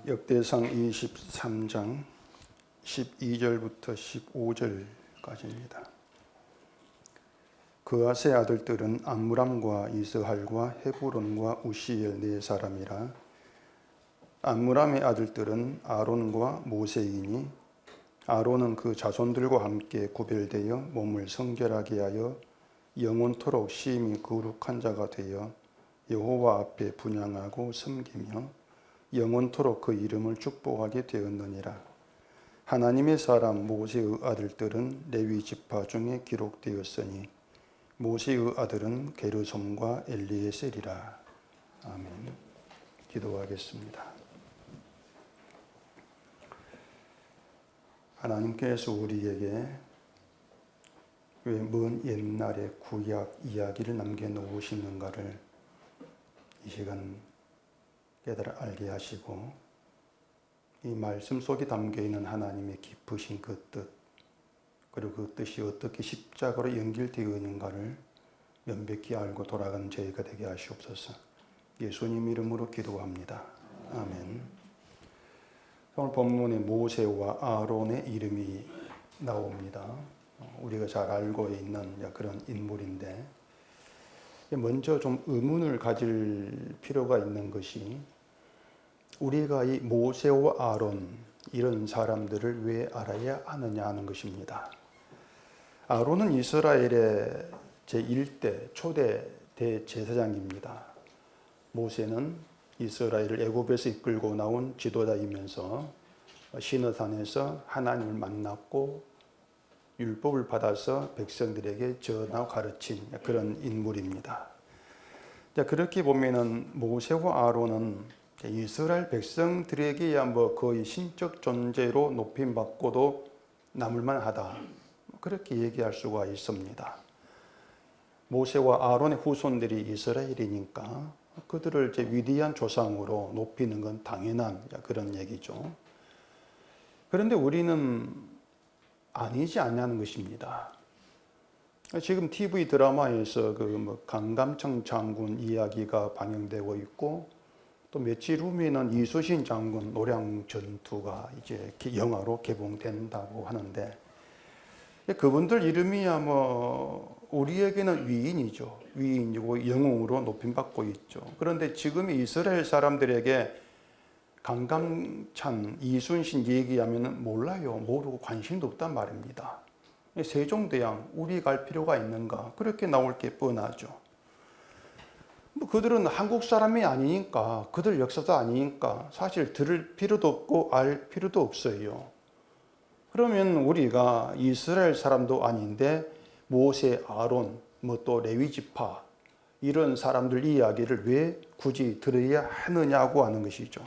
역대상 23장 12절부터 15절까지입니다. 그앗의 아들들은 암므람과 이스할과 헤브론과 우시엘 네 사람이라. 암므람의 아들들은 아론과 모세이니 아론은 그 자손들과 함께 구별되어 몸을 성결하게 하여 영원토록 심히 거룩한 자가 되어 여호와 앞에 분향하고 섬기며 영원토록 그 이름을 축복하게 되었느니라. 하나님의 사람 모세의 아들들은 레위 지파 중에 기록되었으니 모세의 아들은 게르솜과 엘리에셀이라. 아멘. 기도하겠습니다. 하나님께서 우리에게 왜 먼 옛날의 구약 이야기를 남겨놓으시는가를 이 시간 깨달아 알게 하시고, 이 말씀 속에 담겨있는 하나님의 깊으신 그 뜻, 그리고 그 뜻이 어떻게 십자가로 연결되어 있는가를 명백히 알고 돌아가는 저희가 되게 하시옵소서. 예수님 이름으로 기도합니다. 아멘. 오늘 본문에 모세와 아론의 이름이 나옵니다. 우리가 잘 알고 있는 그런 인물인데, 먼저 좀 의문을 가질 필요가 있는 것이, 우리가 이 모세와 아론 이런 사람들을 왜 알아야 하느냐 하는 것입니다. 아론은 이스라엘의 제1대 초대 대제사장입니다. 모세는 이스라엘을 애굽에서 이끌고 나온 지도자이면서 시내산에서 하나님을 만났고 율법을 받아서 백성들에게 전하고 가르친 그런 인물입니다. 그렇게 보면은 모세와 아론은 이스라엘 백성들에게야 거의 신적 존재로 높임받고도 남을만 하다, 그렇게 얘기할 수가 있습니다. 모세와 아론의 후손들이 이스라엘이니까 그들을 위대한 조상으로 높이는 건 당연한 그런 얘기죠. 그런데 우리는 아니지 않냐는 것입니다. 지금 TV 드라마에서 강감청 장군 이야기가 방영되고 있고, 또 며칠 후면은 이순신 장군 노량 전투가 이제 영화로 개봉된다고 하는데, 그분들 이름이야 우리에게는 위인이죠. 위인이고 영웅으로 높임받고 있죠. 그런데 지금 이스라엘 사람들에게 강감찬, 이순신 얘기하면 몰라요. 모르고 관심도 없단 말입니다. 세종대왕 우리 갈 필요가 있는가? 그렇게 나올 게 뻔하죠. 그들은 한국 사람이 아니니까, 그들 역사도 아니니까 사실 들을 필요도 없고 알 필요도 없어요. 그러면 우리가 이스라엘 사람도 아닌데 모세, 아론, 또 레위 지파 이런 사람들 이야기를 왜 굳이 들어야 하느냐고 하는 것이죠.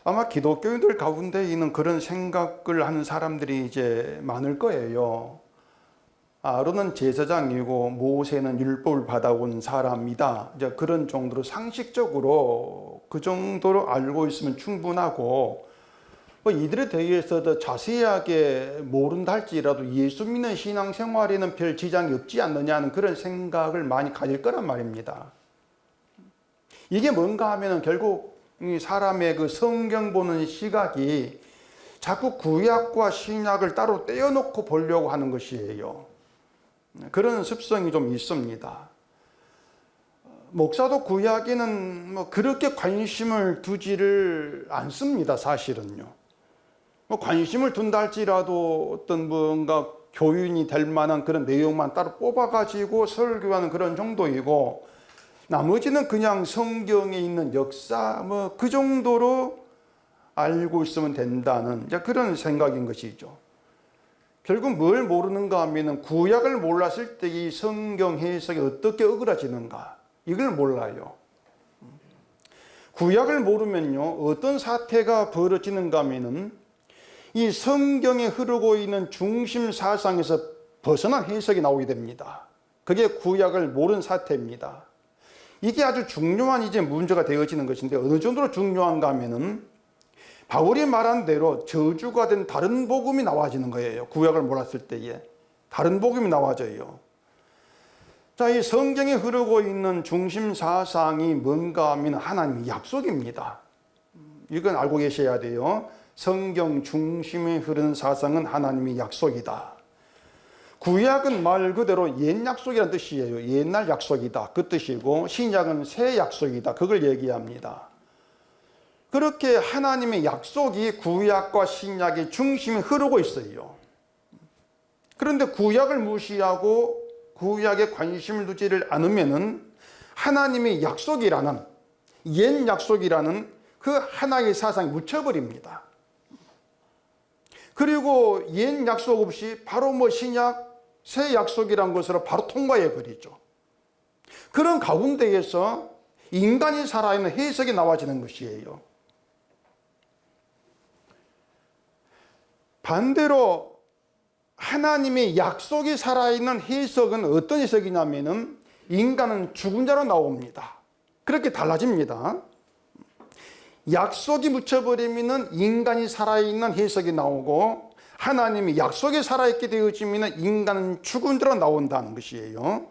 아마 기독교인들 가운데 있는 그런 생각을 하는 사람들이 이제 많을 거예요. 아론은 제사장이고 모세는 율법을 받아온 사람이다, 이제 그런 정도로 상식적으로 그 정도로 알고 있으면 충분하고, 이들에 대해서 더 자세하게 모른다 할지라도 예수 믿는 신앙생활에는 별 지장이 없지 않느냐는 그런 생각을 많이 가질 거란 말입니다. 이게 뭔가 하면은 결국 사람의 그 성경 보는 시각이 자꾸 구약과 신약을 따로 떼어놓고 보려고 하는 것이에요. 그런 습성이 좀 있습니다. 목사도 구약에는 그렇게 관심을 두지를 않습니다, 사실은요. 관심을 둔다 할지라도 어떤 뭔가 교훈이 될 만한 그런 내용만 따로 뽑아가지고 설교하는 그런 정도이고, 나머지는 그냥 성경에 있는 역사 그 정도로 알고 있으면 된다는 그런 생각인 것이죠. 결국 뭘 모르는가 하면 구약을 몰랐을 때 이 성경 해석이 어떻게 어그러지는가, 이걸 몰라요. 구약을 모르면요, 어떤 사태가 벌어지는가 하면은 이 성경에 흐르고 있는 중심 사상에서 벗어난 해석이 나오게 됩니다. 그게 구약을 모르는 사태입니다. 이게 아주 중요한 이제 문제가 되어지는 것인데, 어느 정도로 중요한가 하면은 바울이 말한 대로 저주가 된 다른 복음이 나와지는 거예요. 구약을 몰랐을 때에 다른 복음이 나와져요. 자, 이 성경에 흐르고 있는 중심 사상이 뭔가 하면 하나님의 약속입니다. 이건 알고 계셔야 돼요. 성경 중심에 흐르는 사상은 하나님의 약속이다. 구약은 말 그대로 옛 약속이라는 뜻이에요. 옛날 약속이다. 그 뜻이고, 신약은 새 약속이다. 그걸 얘기합니다. 그렇게 하나님의 약속이 구약과 신약의 중심에 흐르고 있어요. 그런데 구약을 무시하고 구약에 관심을 두지를 않으면은 하나님의 약속이라는, 옛 약속이라는 그 하나의 사상이 묻혀버립니다. 그리고 옛 약속 없이 바로 신약, 새 약속이란 것으로 바로 통과해 버리죠. 그런 가운데에서 인간이 살아있는 해석이 나와지는 것이에요. 반대로 하나님의 약속이 살아있는 해석은 어떤 해석이냐면은 인간은 죽은 자로 나옵니다. 그렇게 달라집니다. 약속이 묻혀버리면 인간이 살아있는 해석이 나오고, 하나님이 약속에 살아있게 되어지면 인간은 죽은 자로 나온다는 것이에요.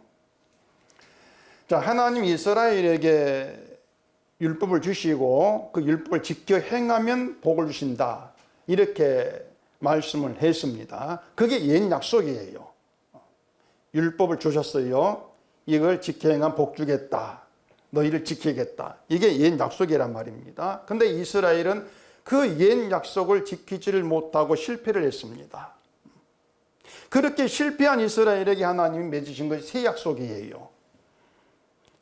자, 하나님 이스라엘에게 율법을 주시고 그 율법을 지켜 행하면 복을 주신다, 이렇게 말씀을 했습니다. 그게 옛 약속이에요. 율법을 주셨어요. 이걸 지켜 행하면 복 주겠다, 너희를 지키겠다, 이게 옛 약속이란 말입니다. 근데 이스라엘은 그 옛 약속을 지키지를 못하고 실패를 했습니다. 그렇게 실패한 이스라엘에게 하나님이 맺으신 것이 새 약속이에요.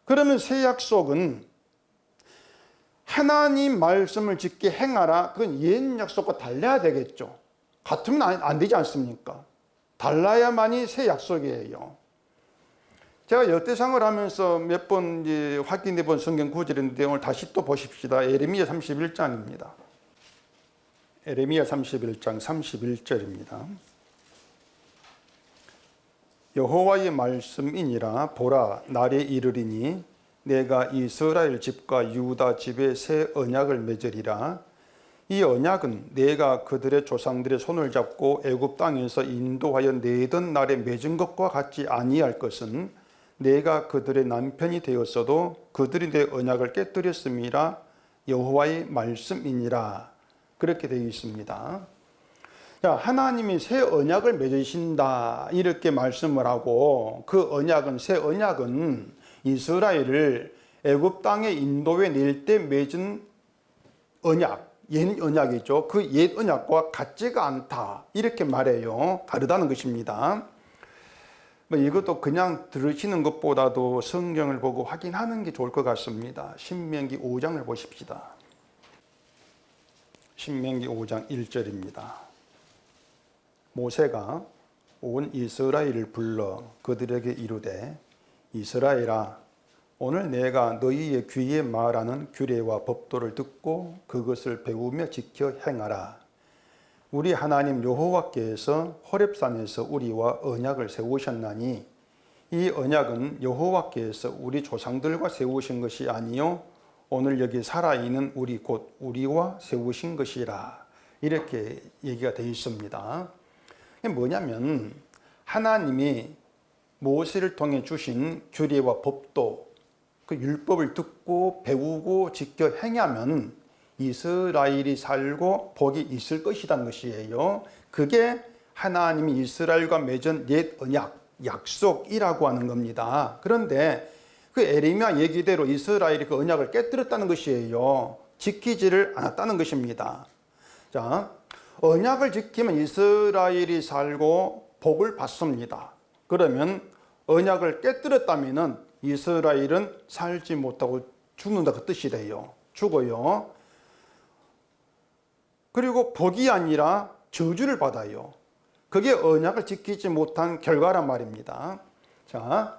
그러면 새 약속은 하나님 말씀을 지켜 행하라, 그건 옛 약속과 달라야 되겠죠. 같으면 안 되지 않습니까? 달라야만이 새 약속이에요. 제가 역대상을 하면서 몇 번 확인해 본 성경 구절인데 오늘 다시 또 보십시다. 예레미야 31장입니다. 예레미야 31장 31절입니다. 여호와의 말씀이니라. 보라, 날이 이르리니 내가 이스라엘 집과 유다 집에 새 언약을 맺으리라. 이 언약은 내가 그들의 조상들의 손을 잡고 애굽 땅에서 인도하여 내던 날에 맺은 것과 같지 아니할 것은 내가 그들의 남편이 되었어도 그들이 내 언약을 깨뜨렸음이라. 여호와의 말씀이니라. 그렇게 되어 있습니다. 자, 하나님이 새 언약을 맺으신다, 이렇게 말씀을 하고, 그 언약은, 새 언약은 이스라엘을 애굽 땅에 인도해 낼 때 맺은 언약, 옛 언약이죠. 그 옛 언약과 같지가 않다, 이렇게 말해요. 다르다는 것입니다. 이것도 그냥 들으시는 것보다도 성경을 보고 확인하는 게 좋을 것 같습니다. 신명기 5장을 보십시다. 신명기 5장 1절입니다. 모세가 온 이스라엘을 불러 그들에게 이르되, 이스라엘아, 오늘 내가 너희의 귀에 말하는 규례와 법도를 듣고 그것을 배우며 지켜 행하라. 우리 하나님 여호와께서 호렙산에서 우리와 언약을 세우셨나니 이 언약은 여호와께서 우리 조상들과 세우신 것이 아니요 오늘 여기 살아있는 우리 곧 우리와 세우신 것이라. 이렇게 얘기가 되어 있습니다. 이게 뭐냐면 하나님이 모세를 통해 주신 규례와 법도, 그 율법을 듣고 배우고 지켜 행하면 이스라엘이 살고 복이 있을 것이라는 것이에요. 그게 하나님이 이스라엘과 맺은 옛 언약, 약속이라고 하는 겁니다. 그런데 그 에레미야 얘기대로 이스라엘이 그 언약을 깨뜨렸다는 것이에요. 지키지를 않았다는 것입니다. 자, 언약을 지키면 이스라엘이 살고 복을 받습니다. 그러면 언약을 깨뜨렸다면 이스라엘은 살지 못하고 죽는다, 그 뜻이래요. 죽어요. 그리고 복이 아니라 저주를 받아요. 그게 언약을 지키지 못한 결과란 말입니다. 자,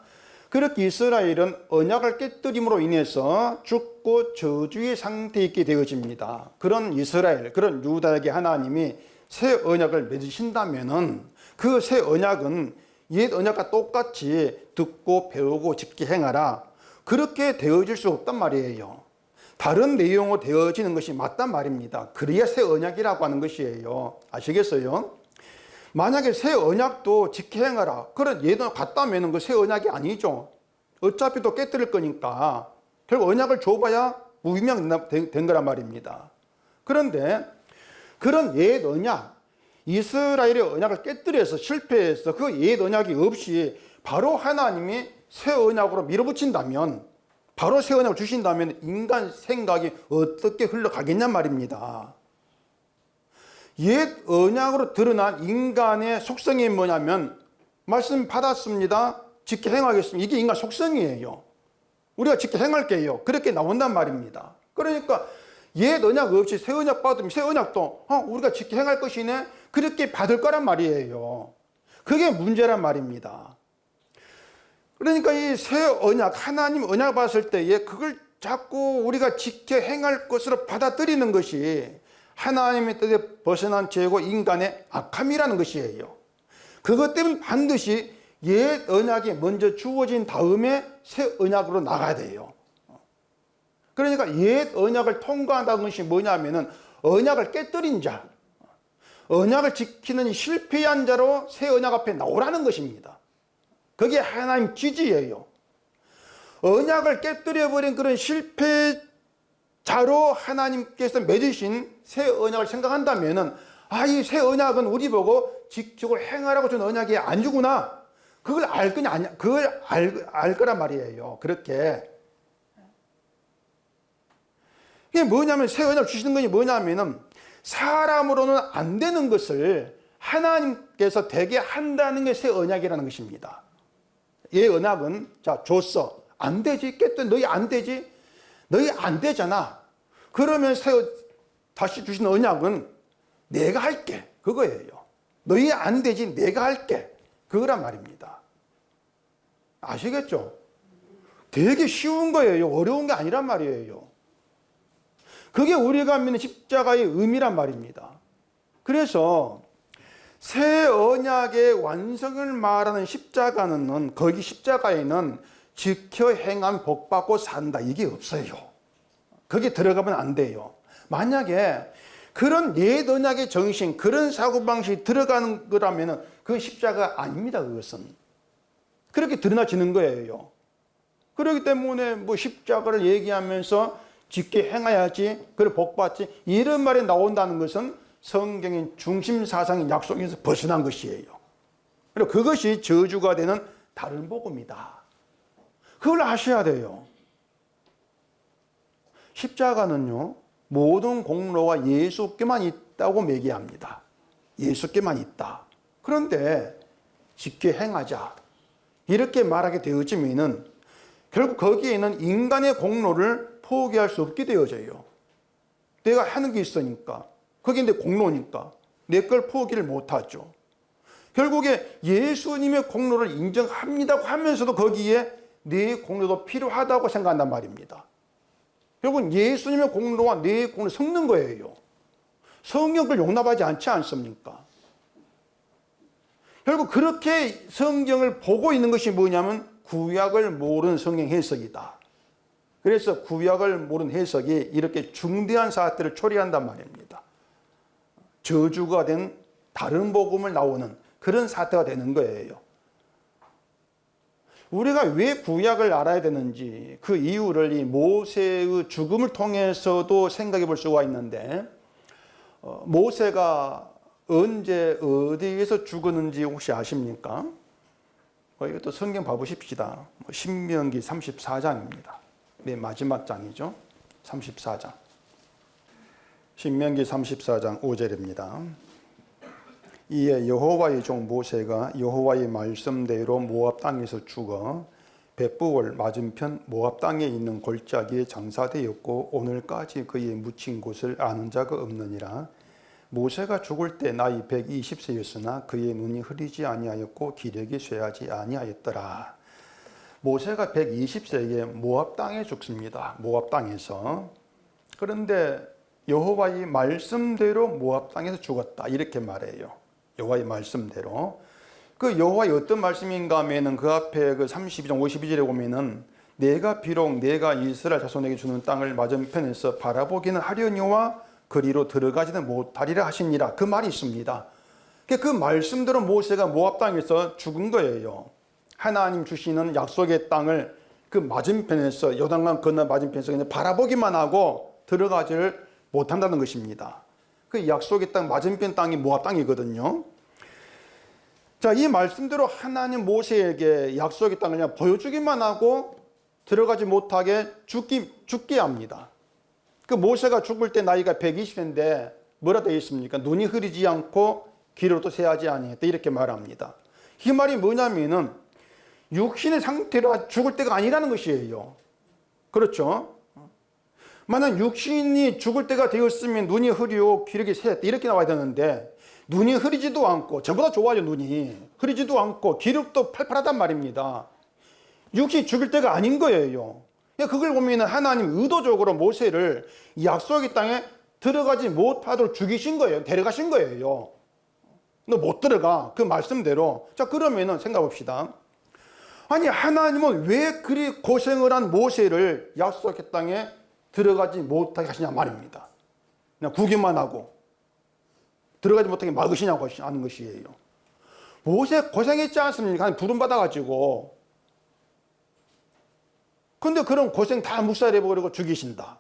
그렇게 이스라엘은 언약을 깨뜨림으로 인해서 죽고 저주의 상태에 있게 되어집니다. 그런 이스라엘, 그런 유다에게 하나님이 새 언약을 맺으신다면은 그 새 언약은 옛 언약과 똑같이 듣고 배우고 지켜 행하라, 그렇게 되어질 수 없단 말이에요. 다른 내용으로 되어지는 것이 맞단 말입니다. 그래야 새 언약이라고 하는 것이에요. 아시겠어요? 만약에 새 언약도 지켜 행하라, 그런 옛 언약 같다면 그 새 언약이 아니죠. 어차피 또 깨뜨릴 거니까 결국 언약을 줘봐야 무의미한 된 거란 말입니다. 그런데 그런 옛 언약, 이스라엘의 언약을 깨뜨려서 실패해서 그 옛 언약이 없이 바로 하나님이 새 언약으로 밀어붙인다면, 바로 새 언약을 주신다면 인간 생각이 어떻게 흘러가겠냔 말입니다. 옛 언약으로 드러난 인간의 속성이 뭐냐면, 말씀 받았습니다, 지켜 행하겠습니다. 이게 인간 속성이에요. 우리가 지켜 행할게요. 그렇게 나온단 말입니다. 그러니까 옛 언약 없이 새 언약 받으면 새 언약도 우리가 지켜 행할 것이네, 그렇게 받을 거란 말이에요. 그게 문제란 말입니다. 그러니까 이 새 언약, 하나님 언약 받았을 때에 그걸 자꾸 우리가 지켜 행할 것으로 받아들이는 것이 하나님의 뜻에 벗어난 죄고 인간의 악함이라는 것이에요. 그것 때문에 반드시 옛 언약이 먼저 주어진 다음에 새 언약으로 나가야 돼요. 그러니까 옛 언약을 통과한다는 것이 뭐냐면은 언약을 깨뜨린 자, 언약을 지키는 실패한 자로 새 언약 앞에 나오라는 것입니다. 그게 하나님 지지예요. 언약을 깨뜨려버린 그런 실패자로 하나님께서 맺으신 새 언약을 생각한다면은, 이 새 언약은 우리 보고 지키고 행하라고 준 언약이 아니구나, 그걸 알 거냐, 아니야, 그걸 알 거란 말이에요. 그렇게. 이게 뭐냐면, 새 언약을 주시는 것이 뭐냐면은, 사람으로는 안 되는 것을 하나님께서 되게 한다는 게 새 언약이라는 것입니다. 이 언약은, 자, 줬어. 안 되지? 깨뜨려. 너희 안 되지? 너희 안 되잖아. 그러면 다시 주신 언약은 내가 할게. 그거예요. 너희 안 되지? 내가 할게. 그거란 말입니다. 아시겠죠? 되게 쉬운 거예요. 어려운 게 아니란 말이에요. 그게 우리가 믿는 십자가의 의미란 말입니다. 그래서 새 언약의 완성을 말하는 십자가는, 거기 십자가에는 지켜 행한 복 받고 산다, 이게 없어요. 거기 들어가면 안 돼요. 만약에 그런 옛 언약의 정신, 그런 사고방식이 들어가는 거라면 그 십자가 아닙니다. 그것은 그렇게 드러나지는 거예요. 그렇기 때문에 뭐 십자가를 얘기하면서 지켜 행해야지, 그래 복 받지, 이런 말이 나온다는 것은 성경의 중심 사상의 약속에서 벗어난 것이에요. 그리고 그것이 저주가 되는 다른 복음이다. 그걸 아셔야 돼요. 십자가는요, 모든 공로가 예수께만 있다고 매기합니다. 예수께만 있다. 그런데 지켜 행하자, 이렇게 말하게 되어지면은 결국 거기에는 인간의 공로를 포기할 수 없게 되어져요. 내가 하는 게 있으니까, 그게 내 공로니까 내 걸 포기를 못하죠. 결국에 예수님의 공로를 인정합니다 하면서도 거기에 내 공로도 필요하다고 생각한단 말입니다. 결국은 예수님의 공로와 내 공로를 섞는 거예요. 성경을 용납하지 않지 않습니까? 결국 그렇게 성경을 보고 있는 것이 뭐냐면 구약을 모르는 성경 해석이다. 그래서 구약을 모르는 해석이 이렇게 중대한 사태를 초래한단 말입니다. 저주가 된 다른 복음을 나오는 그런 사태가 되는 거예요. 우리가 왜 구약을 알아야 되는지 그 이유를 이 모세의 죽음을 통해서도 생각해 볼 수가 있는데, 모세가 언제 어디에서 죽었는지 혹시 아십니까? 이것도 성경 봐보십시다. 신명기 34장입니다. 맨 마지막 장이죠. 34장. 신명기 34장 5절입니다. 이에 여호와의 종 모세가 여호와의 말씀대로 모압 땅에서 죽어 벳부월 맞은편 모압 땅에 있는 골짜기에 장사되었고 오늘까지 그의 묻힌 곳을 아는 자가 없느니라. 모세가 죽을 때 나이 120세였으나 그의 눈이 흐리지 아니하였고 기력이 쇠하지 아니하였더라. 모세가 120세에 모압 땅에 죽습니다. 모압 땅에서. 그런데 여호와의 말씀대로 모압 땅에서 죽었다, 이렇게 말해요. 여호와의 말씀대로. 그 여호와의 어떤 말씀인가 하면은 그 앞에 그 32장 52절에 보면은 내가 비록 내가 이스라엘 자손에게 주는 땅을 맞은편에서 바라보기는 하려니와 그리로 들어가지는 못하리라 하시니라, 그 말이 있습니다. 그 말씀대로 모세가 모압 땅에서 죽은 거예요. 하나님 주시는 약속의 땅을 그 맞은편에서, 요단강 건너 맞은편에서 그냥 바라보기만 하고 들어가지를 못한다는 것입니다. 그 약속의 땅 맞은편 땅이 모압 땅이거든요. 자, 이 말씀대로 하나님 모세에게 약속의 땅을 그냥 보여주기만 하고 들어가지 못하게 죽게 합니다. 그 모세가 죽을 때 나이가 120세인데 뭐라 되어 있습니까? 눈이 흐리지 않고 귀로도 새하지 아니했다 이렇게 말합니다. 이 말이 뭐냐면은 육신의 상태로 죽을 때가 아니라는 것이에요. 그렇죠? 만약 육신이 죽을 때가 되었으면 눈이 흐리고 귀력이 새했다 이렇게 나와야 되는데 눈이 흐리지도 않고 저보다 좋아요. 눈이 흐리지도 않고 귀력도 팔팔하단 말입니다. 육신이 죽을 때가 아닌 거예요. 그걸 보면 하나님 의도적으로 모세를 약속의 땅에 들어가지 못하도록 죽이신 거예요. 데려가신 거예요. 너 못 들어가. 그 말씀대로. 자, 그러면은 생각해 봅시다. 아니, 하나님은 왜 그리 고생을 한 모세를 약속의 땅에 들어가지 못하게 하시냐 말입니다. 그냥 구경만 하고 들어가지 못하게 막으시냐고 하는 것이에요. 모세 고생했지 않습니까? 부름 받아가지고. 근데 그런 고생 다 묵살해버리고 죽이신다.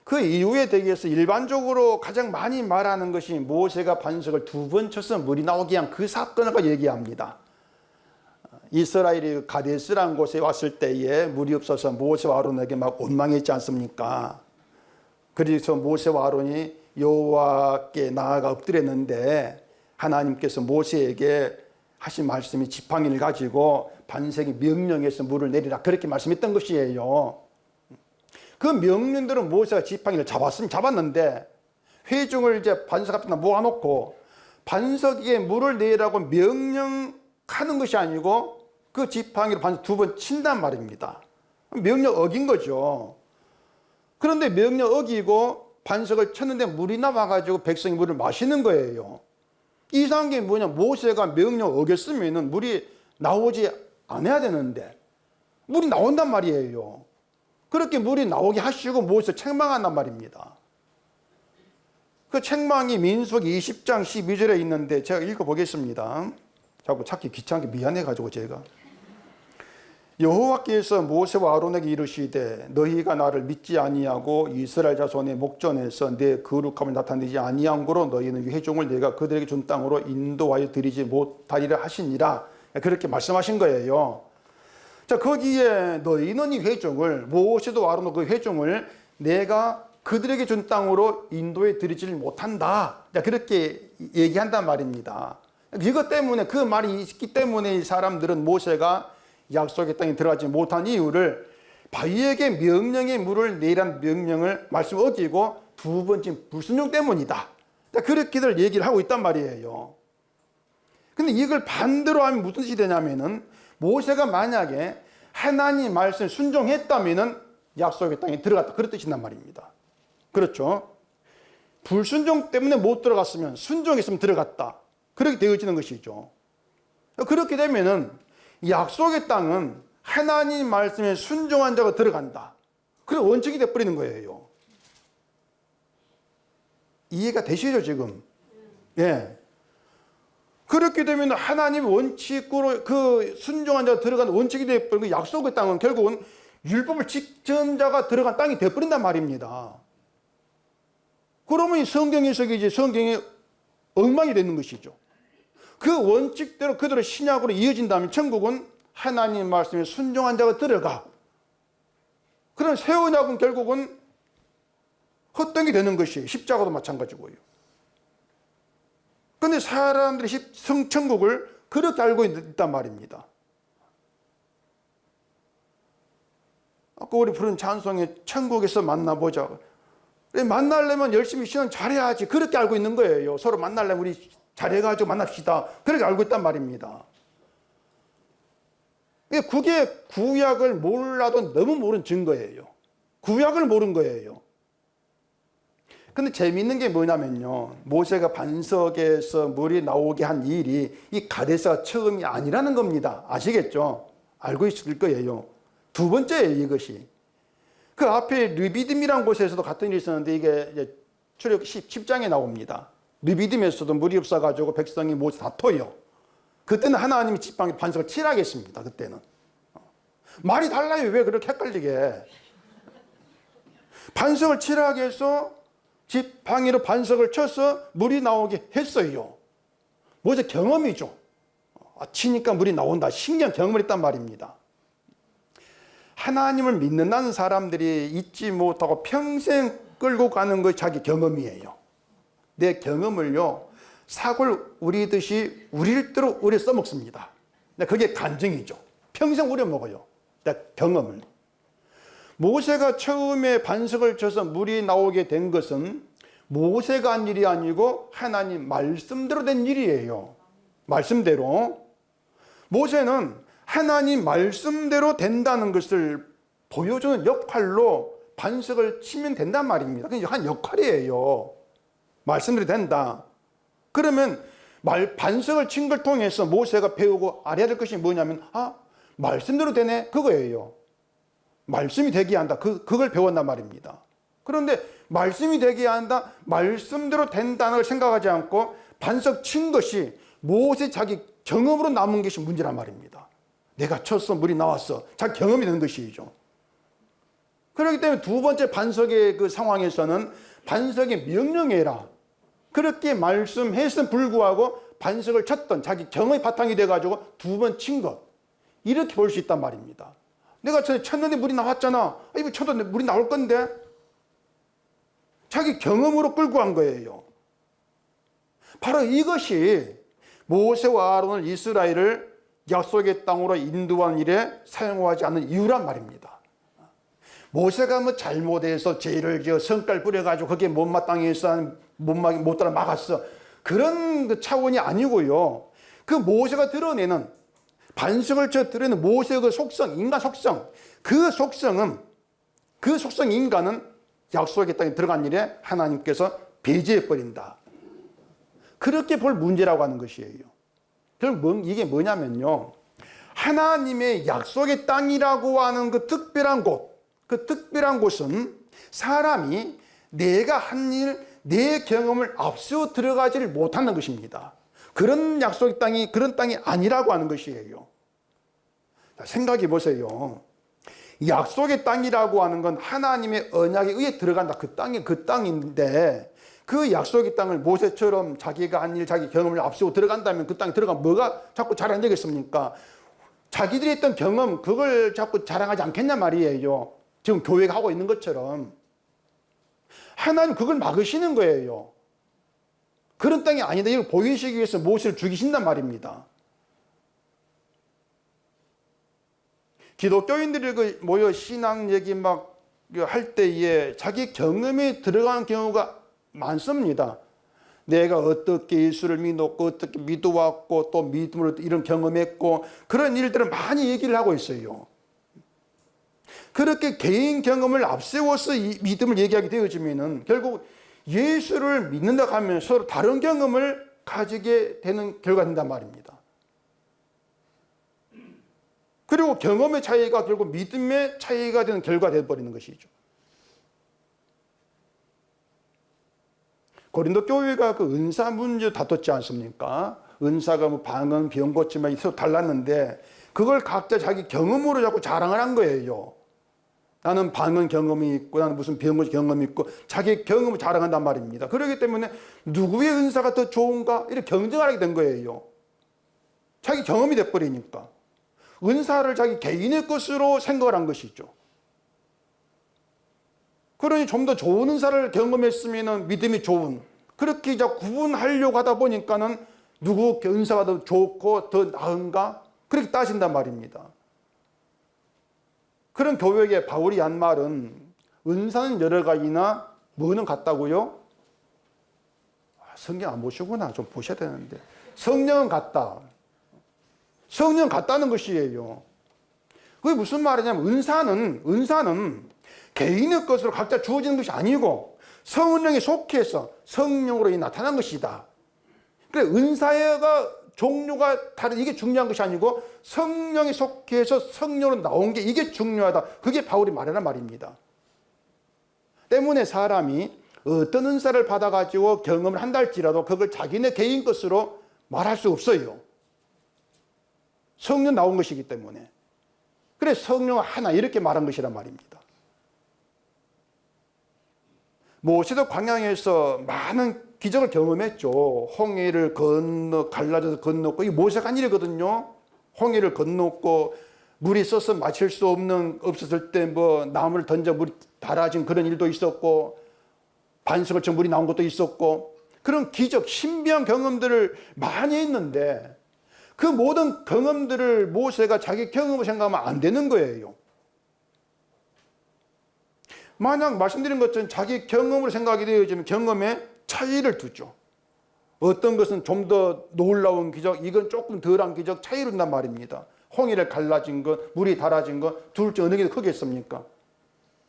그 이유에 대해서 일반적으로 가장 많이 말하는 것이 모세가 반석을 2번 쳐서 물이 나오게 한 그 사건을 얘기합니다. 이스라엘이 가데스라는 곳에 왔을 때에 물이 없어서 모세와 아론에게 막 원망했지 않습니까? 그래서 모세와 아론이 여호와께 나아가 엎드렸는데 하나님께서 모세에게 하신 말씀이 지팡이를 가지고 반석이 명령해서 물을 내리라 그렇게 말씀했던 것이에요. 그 명령대로 모세가 지팡이를 잡았는데 회중을 이제 반석 앞에다 모아놓고 반석 위에 물을 내리라고 명령하는 것이 아니고 그 지팡이로 반석 2번 친단 말입니다. 명령 어긴 거죠. 그런데 명령 어기고 반석을 쳤는데 물이 나와가지고 백성이 물을 마시는 거예요. 이상한 게 뭐냐, 모세가 명령 어겼으면 물이 나오지 않아야 되는데 물이 나온단 말이에요. 그렇게 물이 나오게 하시고 모세 책망한단 말입니다. 그 책망이 민수기 20장 12절에 있는데 제가 읽어보겠습니다. 자꾸 찾기 귀찮게 미안해가지고 제가. 여호와께서 모세와 아론에게 이르시되 너희가 나를 믿지 아니하고 이스라엘 자손의 목전에서 내 거룩함을 나타내지 아니한 거로 너희는 회종을 내가 그들에게 준 땅으로 인도하여 드리지 못하리라 하시니라. 그렇게 말씀하신 거예요. 자, 거기에 너희는 이 회종을, 모세도 아론도 그 회종을 내가 그들에게 준 땅으로 인도해 드리지 못한다. 그렇게 얘기한단 말입니다. 이것 때문에, 그 말이 있기 때문에 이 사람들은 모세가 약속의 땅에 들어가지 못한 이유를 바위에게 명령의 물을 내란 명령을 말씀 어기고 2번째 불순종 때문이다. 그렇게들 얘기를 하고 있단 말이에요. 근데 이걸 반대로 하면 무슨 뜻이 되냐면은 모세가 만약에 하나님 말씀에 순종했다면은 약속의 땅에 들어갔다. 그런 뜻이란 말입니다. 그렇죠? 불순종 때문에 못 들어갔으면 순종했으면 들어갔다. 그렇게 되어지는 것이죠. 그렇게 되면은 약속의 땅은 하나님 말씀에 순종한 자가 들어간다. 그런 원칙이 되어버리는 거예요. 이해가 되시죠, 지금? 예. 그렇게 되면 하나님 원칙으로 그 순종한 자가 들어간 원칙이 되어버린 그 약속의 땅은 결국은 율법을 지킨 자가 들어간 땅이 되어버린단 말입니다. 그러면 성경에서 이제 성경이 엉망이 되는 것이죠. 그 원칙대로 그대로 신약으로 이어진다면 천국은 하나님 말씀에 순종한 자가 들어가. 그런 새 언약은 결국은 헛된 게 되는 것이에요. 십자가도 마찬가지고요. 그런데 사람들이 천국을 그렇게 알고 있단 말입니다. 아까 우리 부른 찬송에 천국에서 만나보자. 만나려면 열심히 신앙 잘해야지. 그렇게 알고 있는 거예요. 서로 만나려면 우리 잘해가지고 만납시다. 그렇게 알고 있단 말입니다. 그게 구약을 몰라도 너무 모르는 증거예요. 구약을 모르는 거예요. 근데 재미있는 게 뭐냐면요. 모세가 반석에서 물이 나오게 한 일이 이 가데스가 처음이 아니라는 겁니다. 아시겠죠? 알고 있을 거예요. 2번째예요, 이것이. 그 앞에 르비딤이라는 곳에서도 같은 일이 있었는데 이게 출애굽 10장에 나옵니다. 르비딤에서도 물이 없어가지고 백성이 모세 다퉈요. 그때는 하나님이 지팡이 반석을 칠하겠습니다. 그때는. 말이 달라요. 왜 그렇게 헷갈리게. 반석을 치라고 해서 지팡이로 반석을 쳐서 물이 나오게 했어요. 모세 경험이죠. 치니까 물이 나온다. 신기한 경험을 했단 말입니다. 하나님을 믿는다는 사람들이 잊지 못하고 평생 끌고 가는 것이 자기 경험이에요. 내 경험을요, 사골 우리듯이 우릴 대로 우려 써먹습니다. 그게 간증이죠. 평생 우려 먹어요. 내 경험을. 모세가 처음에 반석을 쳐서 물이 나오게 된 것은 모세가 한 일이 아니고 하나님 말씀대로 된 일이에요. 말씀대로. 모세는 하나님 말씀대로 된다는 것을 보여주는 역할로 반석을 치면 된단 말입니다. 그게 한 역할이에요. 말씀대로 된다. 그러면 반석을 친 걸 통해서 모세가 배우고 알아야 될 것이 뭐냐면, 말씀대로 되네, 그거예요. 말씀이 되게 한다. 그걸 배웠단 말입니다. 그런데 말씀이 되게 한다, 말씀대로 된다는 걸 생각하지 않고 반석 친 것이 모세 자기 경험으로 남은 것이 문제란 말입니다. 내가 쳤어, 물이 나왔어. 자기 경험이 되는 것이죠. 그렇기 때문에 두 번째 반석의 그 상황에서는 반석이 명령해라, 그렇게 말씀했음 불구하고 반석을 쳤던 자기 경험이 바탕이 돼가지고 두 번 친 것, 이렇게 볼 수 있단 말입니다. 내가 쳤는데 물이 나왔잖아. 이거 쳐도 물이 나올 건데. 자기 경험으로 끌고 간 거예요. 바로 이것이 모세와 아론을 이스라엘을 약속의 땅으로 인도한 일에 사용하지 않는 이유란 말입니다. 모세가 뭐 잘못해서 죄를 지어 성깔 뿌려가지고 거기에 못마땅해서 못 따라 막았어, 그런 그 차원이 아니고요. 그 모세가 드러내는, 반석을 쳐 드러내는 모세의 그 속성, 인간 속성, 그 속성 인간은 약속의 땅에 들어간 일에 하나님께서 배제해 버린다. 그렇게 볼 문제라고 하는 것이에요. 결국 이게 뭐냐면요, 하나님의 약속의 땅이라고 하는 그 특별한 곳, 그 특별한 곳은 사람이 내가 한 일, 내 경험을 앞세워 들어가지를 못하는 것입니다. 그런 약속의 땅이 그런 땅이 아니라고 하는 것이에요. 생각해 보세요. 약속의 땅이라고 하는 건 하나님의 언약에 의해 들어간다. 그 땅이 그 땅인데, 그 약속의 땅을 모세처럼 자기가 한 일, 자기 경험을 앞세워 들어간다면 그 땅에 들어가면 뭐가 자꾸 자랑 되겠습니까? 자기들이 했던 경험, 그걸 자꾸 자랑하지 않겠냐 말이에요. 지금 교회가 하고 있는 것처럼. 하나님 그걸 막으시는 거예요. 그런 땅이 아니다, 이걸 보이시기 위해서 모세를 죽이신단 말입니다. 기독교인들이 모여 신앙 얘기 막 할 때에 자기 경험에 들어가는 경우가 많습니다. 내가 어떻게 예수를 믿었고 어떻게 믿어왔고 또 믿음으로 이런 경험했고, 그런 일들을 많이 얘기를 하고 있어요. 그렇게 개인 경험을 앞세워서 이 믿음을 얘기하게 되어지면은 결국 예수를 믿는다 하면 서로 다른 경험을 가지게 되는 결과가 된단 말입니다. 그리고 경험의 차이가 결국 믿음의 차이가 되는 결과가 되어버리는 것이죠. 고린도 교회가 그 은사 문제 다퉜지 않습니까? 은사가 뭐 방언, 병 고침만 서로 달랐는데 그걸 각자 자기 경험으로 자꾸 자랑을 한 거예요. 나는 방언 경험이 있고 나는 무슨 병 고침 경험이 있고 자기 경험을 자랑한단 말입니다. 그렇기 때문에 누구의 은사가 더 좋은가 이렇게 경쟁하게 된 거예요. 자기 경험이 돼버리니까. 은사를 자기 개인의 것으로 생각을 한 것이죠. 그러니 좀 더 좋은 은사를 경험했으면 믿음이 좋은, 그렇게 이제 구분하려고 하다 보니까는 누구 은사가 더 좋고 더 나은가 그렇게 따진단 말입니다. 그런 교회에 바울이 한 말은, 은사는 여러 가지나 뭐는 같다고요? 성경 안 보시구나. 좀 보셔야 되는데. 성령은 같다. 성령 같다는 것이에요. 그게 무슨 말이냐면 은사는 개인의 것으로 각자 주어지는 것이 아니고 성령에 속해서 성령으로 나타난 것이다. 그래, 은사가 종류가 다른, 이게 중요한 것이 아니고 성령에 속해서 성령으로 나온 게 이게 중요하다. 그게 바울이 말하는 말입니다. 때문에 사람이 어떤 은사를 받아가지고 경험을 한다 할지라도 그걸 자기네 개인 것으로 말할 수 없어요. 성령 나온 것이기 때문에. 그래, 성령 하나 이렇게 말한 것이란 말입니다. 모세도 광야에서 많은 기적을 경험했죠. 홍해를 갈라져서 건넜고, 이 모세가 한 일이거든요. 홍해를 건넜고, 물이 써서 마실 수 없었을 때 뭐 나무를 던져 물이 달아진 그런 일도 있었고, 반석을 쳐 물이 나온 것도 있었고, 그런 기적, 신비한 경험들을 많이 했는데, 그 모든 경험들을 모세가 자기 경험으로 생각하면 안 되는 거예요. 만약 말씀드린 것처럼 자기 경험으로 생각이 되어지면 경험에 차이를 두죠. 어떤 것은 좀 더 놀라운 기적, 이건 조금 덜한 기적, 차이를 둔단 말입니다. 홍해를 갈라진 것, 물이 달아진 것, 둘 중 어느 게 더 크겠습니까?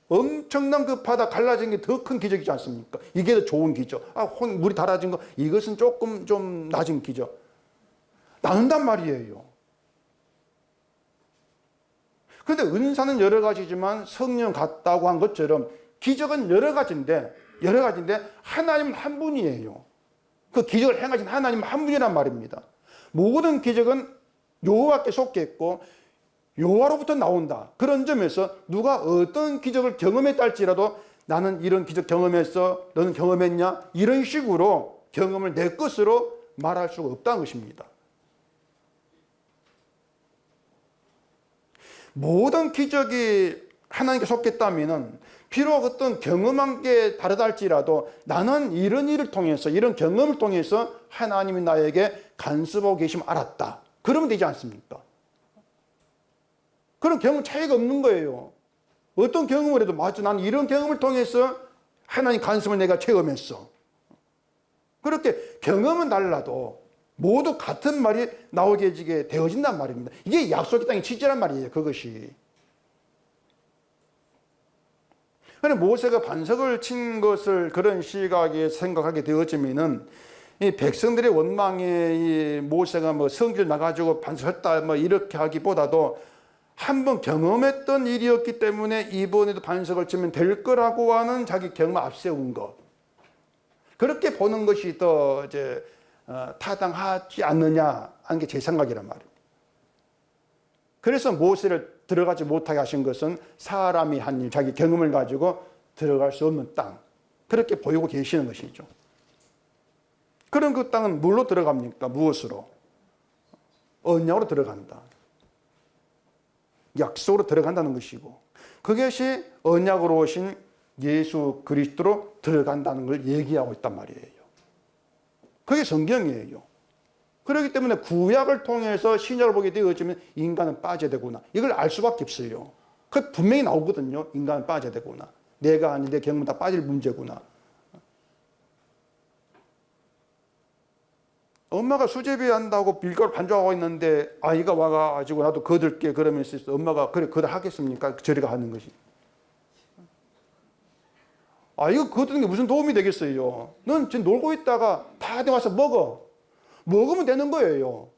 엄청난 그 바다 갈라진 게 더 큰 기적이지 않습니까? 이게 더 좋은 기적. 물이 달아진 거, 이것은 조금 좀 낮은 기적. 나눈단 말이에요. 그런데 은사는 여러 가지지만 성령 같다고 한 것처럼 기적은 여러 가지인데 하나님은 한 분이에요. 그 기적을 행하신 하나님은 한 분이란 말입니다. 모든 기적은 여호와께 속해 있고 여호와로부터 나온다. 그런 점에서 누가 어떤 기적을 경험했다 할지라도 나는 이런 기적 경험했어, 너는 경험했냐? 이런 식으로 경험을 내 것으로 말할 수가 없다는 것입니다. 모든 기적이 하나님께 속했다면 비록 어떤 경험한 게 다르다 할지라도 나는 이런 일을 통해서, 이런 경험을 통해서 하나님이 나에게 간섭하고 계심을 알았다. 그러면 되지 않습니까? 그런 경험 차이가 없는 거예요. 어떤 경험을 해도 맞죠. 나는 이런 경험을 통해서 하나님 간섭을 내가 체험했어. 그렇게 경험은 달라도 모두 같은 말이 나오게 되어진단 말입니다. 이게 약속의 땅의 취지란 말이에요. 그것이. 그런데 모세가 반석을 친 것을 그런 시각에 생각하게 되어지면은 이 백성들의 원망에 이 모세가 뭐 성길 나가지고 반석했다 뭐 이렇게 하기보다도 한번 경험했던 일이었기 때문에 이번에도 반석을 치면 될 거라고 하는 자기 경험을 앞세운 것. 그렇게 보는 것이 더 이제 타당하지 않느냐 하는 게 제 생각이란 말이에요. 그래서 모세를 들어가지 못하게 하신 것은 사람이 한 일, 자기 경험을 가지고 들어갈 수 없는 땅. 그렇게 보이고 계시는 것이죠. 그럼 그 땅은 뭘로 들어갑니까? 무엇으로? 언약으로 들어간다. 약속으로 들어간다는 것이고, 그것이 언약으로 오신 예수 그리스도로 들어간다는 걸 얘기하고 있단 말이에요. 그게 성경이에요. 그렇기 때문에 구약을 통해서 신약을 보게 되어지면 인간은 빠져야 되구나. 이걸 알 수밖에 없어요. 그 분명히 나오거든요. 인간은 빠져야 되구나. 내가 아닌 내 경험은 다 빠질 문제구나. 엄마가 수제비 한다고 밀가루 반죽하고 있는데 아이가 와가지고 나도 거들게 그러면서 엄마가 그래 거들 하겠습니까? 저리가 하는 것이. 이거 거두는 게 무슨 도움이 되겠어요? 넌 지금 놀고 있다가 다들 와서 먹어. 먹으면 되는 거예요.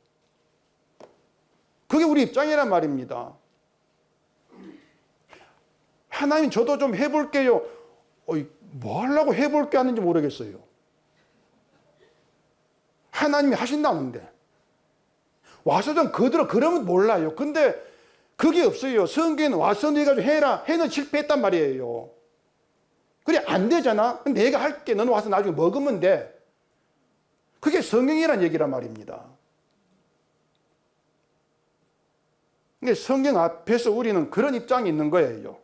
그게 우리 입장이란 말입니다. 하나님 저도 좀 해볼게요. 뭐 하려고 해볼 게 하는지 모르겠어요. 하나님이 하신다는데 와서 좀 거들어 그러면 몰라요. 근데 그게 없어요. 성경에는 와서 네가 좀 해라. 해는 실패했단 말이에요. 그래 안 되잖아. 내가 할게. 너는 와서 나중에 먹으면 돼. 그게 성경이란 얘기란 말입니다. 근데 성경 앞에서 우리는 그런 입장이 있는 거예요.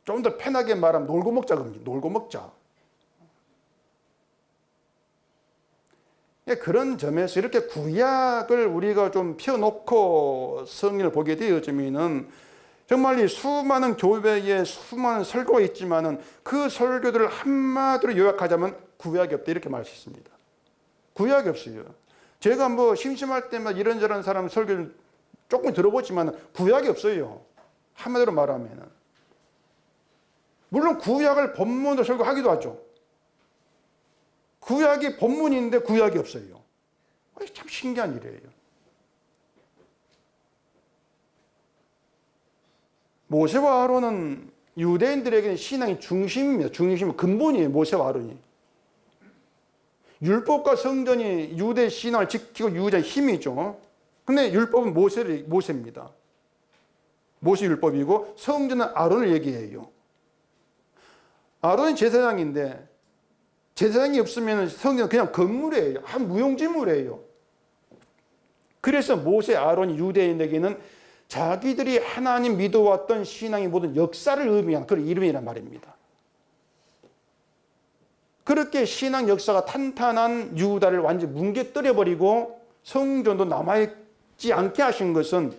좀 더 편하게 말하면 놀고 먹자 겁니다. 놀고 먹자. 그런 점에서 이렇게 구약을 우리가 좀 펴놓고 성경을 보게 되어지면은 정말 이 수많은 교회에 수많은 설교가 있지만은 그 설교들을 한마디로 요약하자면 구약이 없다 이렇게 말할 수 있습니다. 구약이 없어요. 제가 뭐 심심할 때마다 이런저런 사람 설교를 조금 들어보지만 구약이 없어요. 한마디로 말하면은. 물론 구약을 본문으로 설교하기도 하죠. 구약이 본문인데 구약이 없어요. 참 신기한 일이에요. 모세와 아론은 유대인들에게는 신앙의 중심입니다. 중심이 근본이에요. 모세와 아론이. 율법과 성전이 유대 신앙을 지키고 유지하는 힘이죠. 근데 율법은 모세입니다. 모세 율법이고 성전은 아론을 얘기해요. 아론이 제사장인데 제사장이 없으면 성전은 그냥 건물이에요. 한 무용지물이에요. 그래서 모세, 아론이 유대인에게는 자기들이 하나님 믿어왔던 신앙의 모든 역사를 의미한 그런 이름이란 말입니다. 그렇게 신앙 역사가 탄탄한 유다를 완전히 뭉개뜨려버리고 성전도 남아있지 않게 하신 것은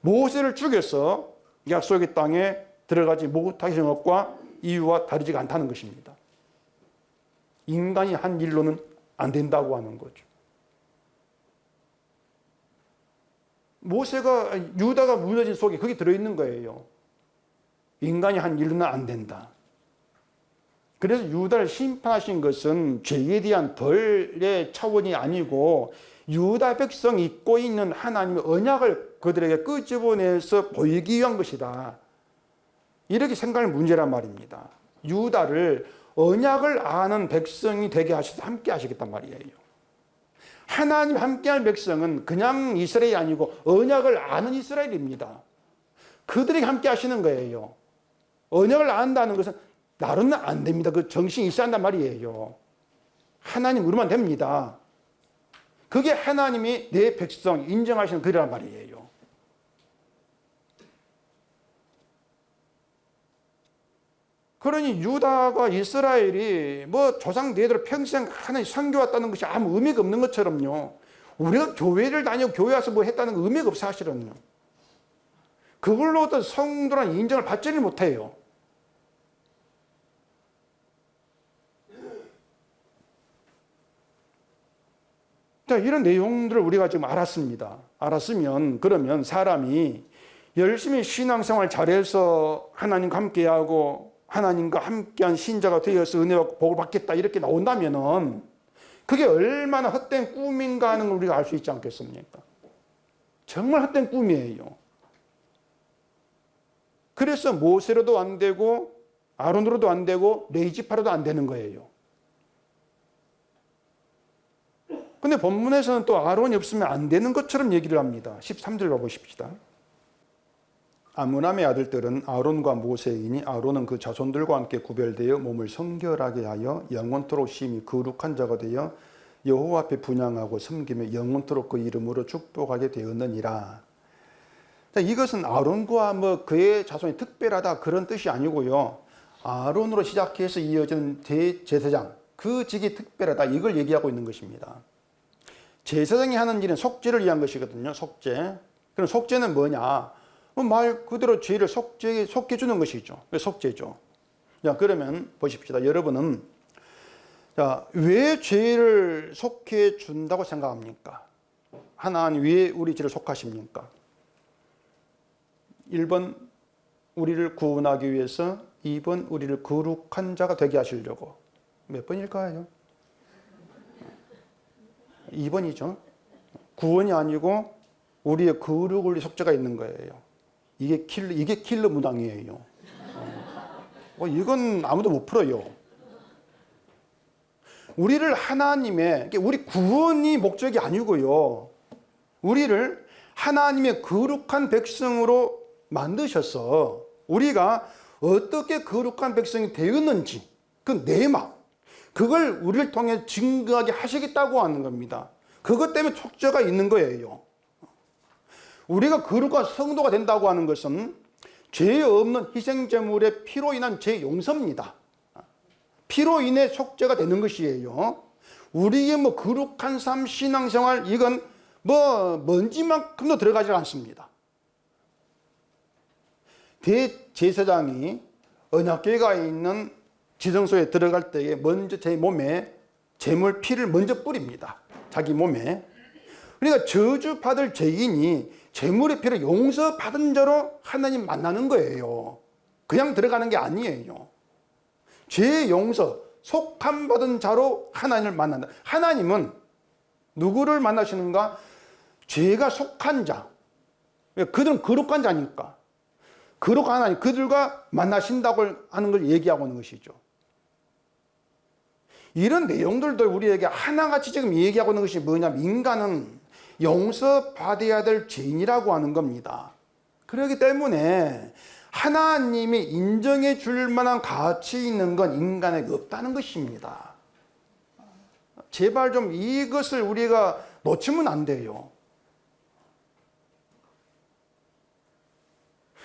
모세를 죽여서 약속의 땅에 들어가지 못하게 하신 것과 이유와 다르지가 않다는 것입니다. 인간이 한 일로는 안 된다고 하는 거죠. 모세가 유다가 무너진 속에 그게 들어있는 거예요. 인간이 한 일로는 안 된다. 그래서 유다를 심판하신 것은 죄에 대한 벌의 차원이 아니고 유다 백성이 잊고 있는 하나님의 언약을 그들에게 끄집어내서 보이기 위한 것이다. 이렇게 생각할 문제란 말입니다. 유다를 언약을 아는 백성이 되게 하셔서 함께 하시겠단 말이에요. 하나님 함께할 백성은 그냥 이스라엘이 아니고 언약을 아는 이스라엘입니다. 그들이 함께 하시는 거예요. 언약을 안다는 것은 나로는 안 됩니다. 그 정신이 있어야 한단 말이에요. 하나님으로만 됩니다. 그게 하나님이 내 백성 인정하시는 글이란 말이에요. 그러니 유다가 이스라엘이 뭐 조상 대대로 평생 하나님 섬겨왔다는 것이 아무 의미가 없는 것처럼요. 우리가 교회를 다니고 교회 와서 뭐 했다는 거 의미가 없어 사실은요. 그걸로 어떤 성도란 인정을 받지를 못해요. 자, 이런 내용들을 우리가 지금 알았습니다. 알았으면 그러면 사람이 열심히 신앙생활 잘해서 하나님과 함께하고 하나님과 함께한 신자가 되어서 은혜받고 복을 받겠다 이렇게 나온다면은 그게 얼마나 헛된 꿈인가 하는 걸 우리가 알 수 있지 않겠습니까? 정말 헛된 꿈이에요. 그래서 모세로도 안 되고 아론으로도 안 되고 레이지파로도 안 되는 거예요. 근데 본문에서는 또 아론이 없으면 안 되는 것처럼 얘기를 합니다. 13절 봐보십시다. 아므람의 아들들은 아론과 모세이니 아론은 그 자손들과 함께 구별되어 몸을 성결하게 하여 영원토록 심히 거룩한 자가 되어 여호와 앞에 분향하고 섬기며 영원토록 그 이름으로 축복하게 되었느니라. 자, 이것은 아론과 뭐 그의 자손이 특별하다 그런 뜻이 아니고요. 아론으로 시작해서 이어지는 대제사장 그 직이 특별하다 이걸 얘기하고 있는 것입니다. 제사장이 하는 일은 속죄를 위한 것이거든요. 속죄. 그럼 속죄는 뭐냐? 말 그대로 죄를 속해주는 것이죠. 속죄죠. 자, 그러면 보십시다. 여러분은 자, 왜 죄를 속해준다고 생각합니까? 하나님 왜 우리 죄를 속하십니까? 1번 우리를 구원하기 위해서, 2번 우리를 거룩한 자가 되게 하시려고. 몇 번일까요? 2번이죠. 구원이 아니고 우리의 거룩을 위해 속죄가 있는 거예요. 이게 킬러 문항이에요. 이건 아무도 못 풀어요. 우리를 하나님의, 우리 구원이 목적이 아니고요. 우리를 하나님의 거룩한 백성으로 만드셔서 우리가 어떻게 거룩한 백성이 되었는지 그 내막, 그걸 우리를 통해 증거하게 하시겠다고 하는 겁니다. 그것 때문에 속죄가 있는 거예요. 우리가 거룩한 성도가 된다고 하는 것은 죄 없는 희생제물의 피로 인한 죄 용서입니다. 피로 인해 속죄가 되는 것이에요. 우리의 뭐 거룩한 삶, 신앙생활 이건 뭐 먼지만큼도 들어가지 않습니다. 대제사장이 언약궤가 있는 지성소에 들어갈 때에 먼저 제 몸에 제물 피를 먼저 뿌립니다. 자기 몸에. 그러니까 저주받을 죄인이 제물의 피를 용서받은 자로 하나님 만나는 거예요. 그냥 들어가는 게 아니에요. 죄 용서, 속함받은 자로 하나님을 만난다. 하나님은 누구를 만나시는가? 죄가 속한 자. 그들은 거룩한 자니까. 거룩한 하나님, 그들과 만나신다고 하는 걸 얘기하고 있는 것이죠. 이런 내용들도 우리에게 하나같이 지금 얘기하고 있는 것이 뭐냐면 인간은 용서받아야 될 죄인이라고 하는 겁니다. 그렇기 때문에 하나님이 인정해 줄 만한 가치 있는 건 인간에게 없다는 것입니다. 제발 좀 이것을 우리가 놓치면 안 돼요.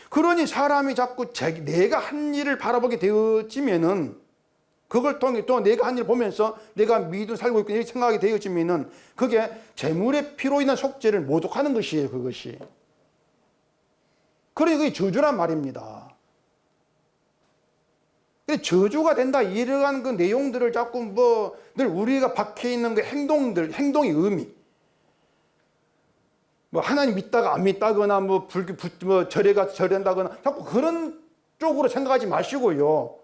그러니 사람이 자꾸 내가 한 일을 바라보게 되어지면은, 그걸 통해 또 내가 한 일을 보면서 내가 믿음 살고 있고 이렇게 생각하게 되어지면은, 그게 재물의 피로 인한 속죄를 모독하는 것이에요, 그것이. 그러니 그게 저주란 말입니다. 저주가 된다 이러한 그 내용들을 자꾸 늘 우리가 박혀 있는 그 행동의 의미, 하나님 믿다가 안 믿다거나 절에 가서 절한다거나 자꾸 그런 쪽으로 생각하지 마시고요.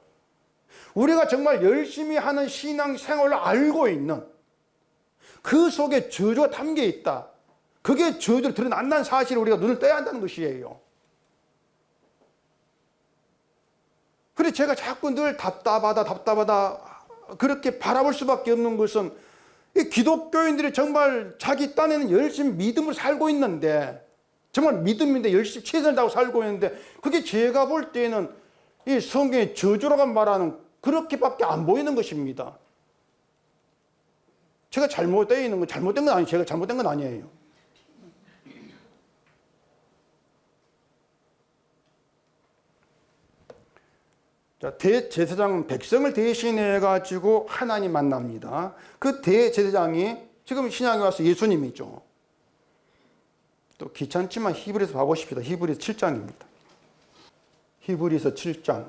우리가 정말 열심히 하는 신앙 생활을 알고 있는 그 속에 저주가 담겨 있다. 그게 저주로 드러난다는 사실을 우리가 눈을 떼야 한다는 것이에요. 그래서 제가 자꾸 늘 답답하다 그렇게 바라볼 수밖에 없는 것은, 이 기독교인들이 정말 자기 딴에는 열심히 믿음을 살고 있는데, 정말 믿음인데 열심히 최선을 다하고 살고 있는데, 그게 제가 볼 때는 이 성경의 저주라고 말하는 그렇게밖에 안 보이는 것입니다. 제가 잘못된 건 아니에요. 제가 잘못된 건 아니에요. 자, 대제사장은 백성을 대신해 가지고 하나님 만납니다. 그 대제사장이 지금 신약에 와서 예수님이죠. 또 귀찮지만 히브리서 봐보십시다. 히브리서 7장입니다. 히브리서 7장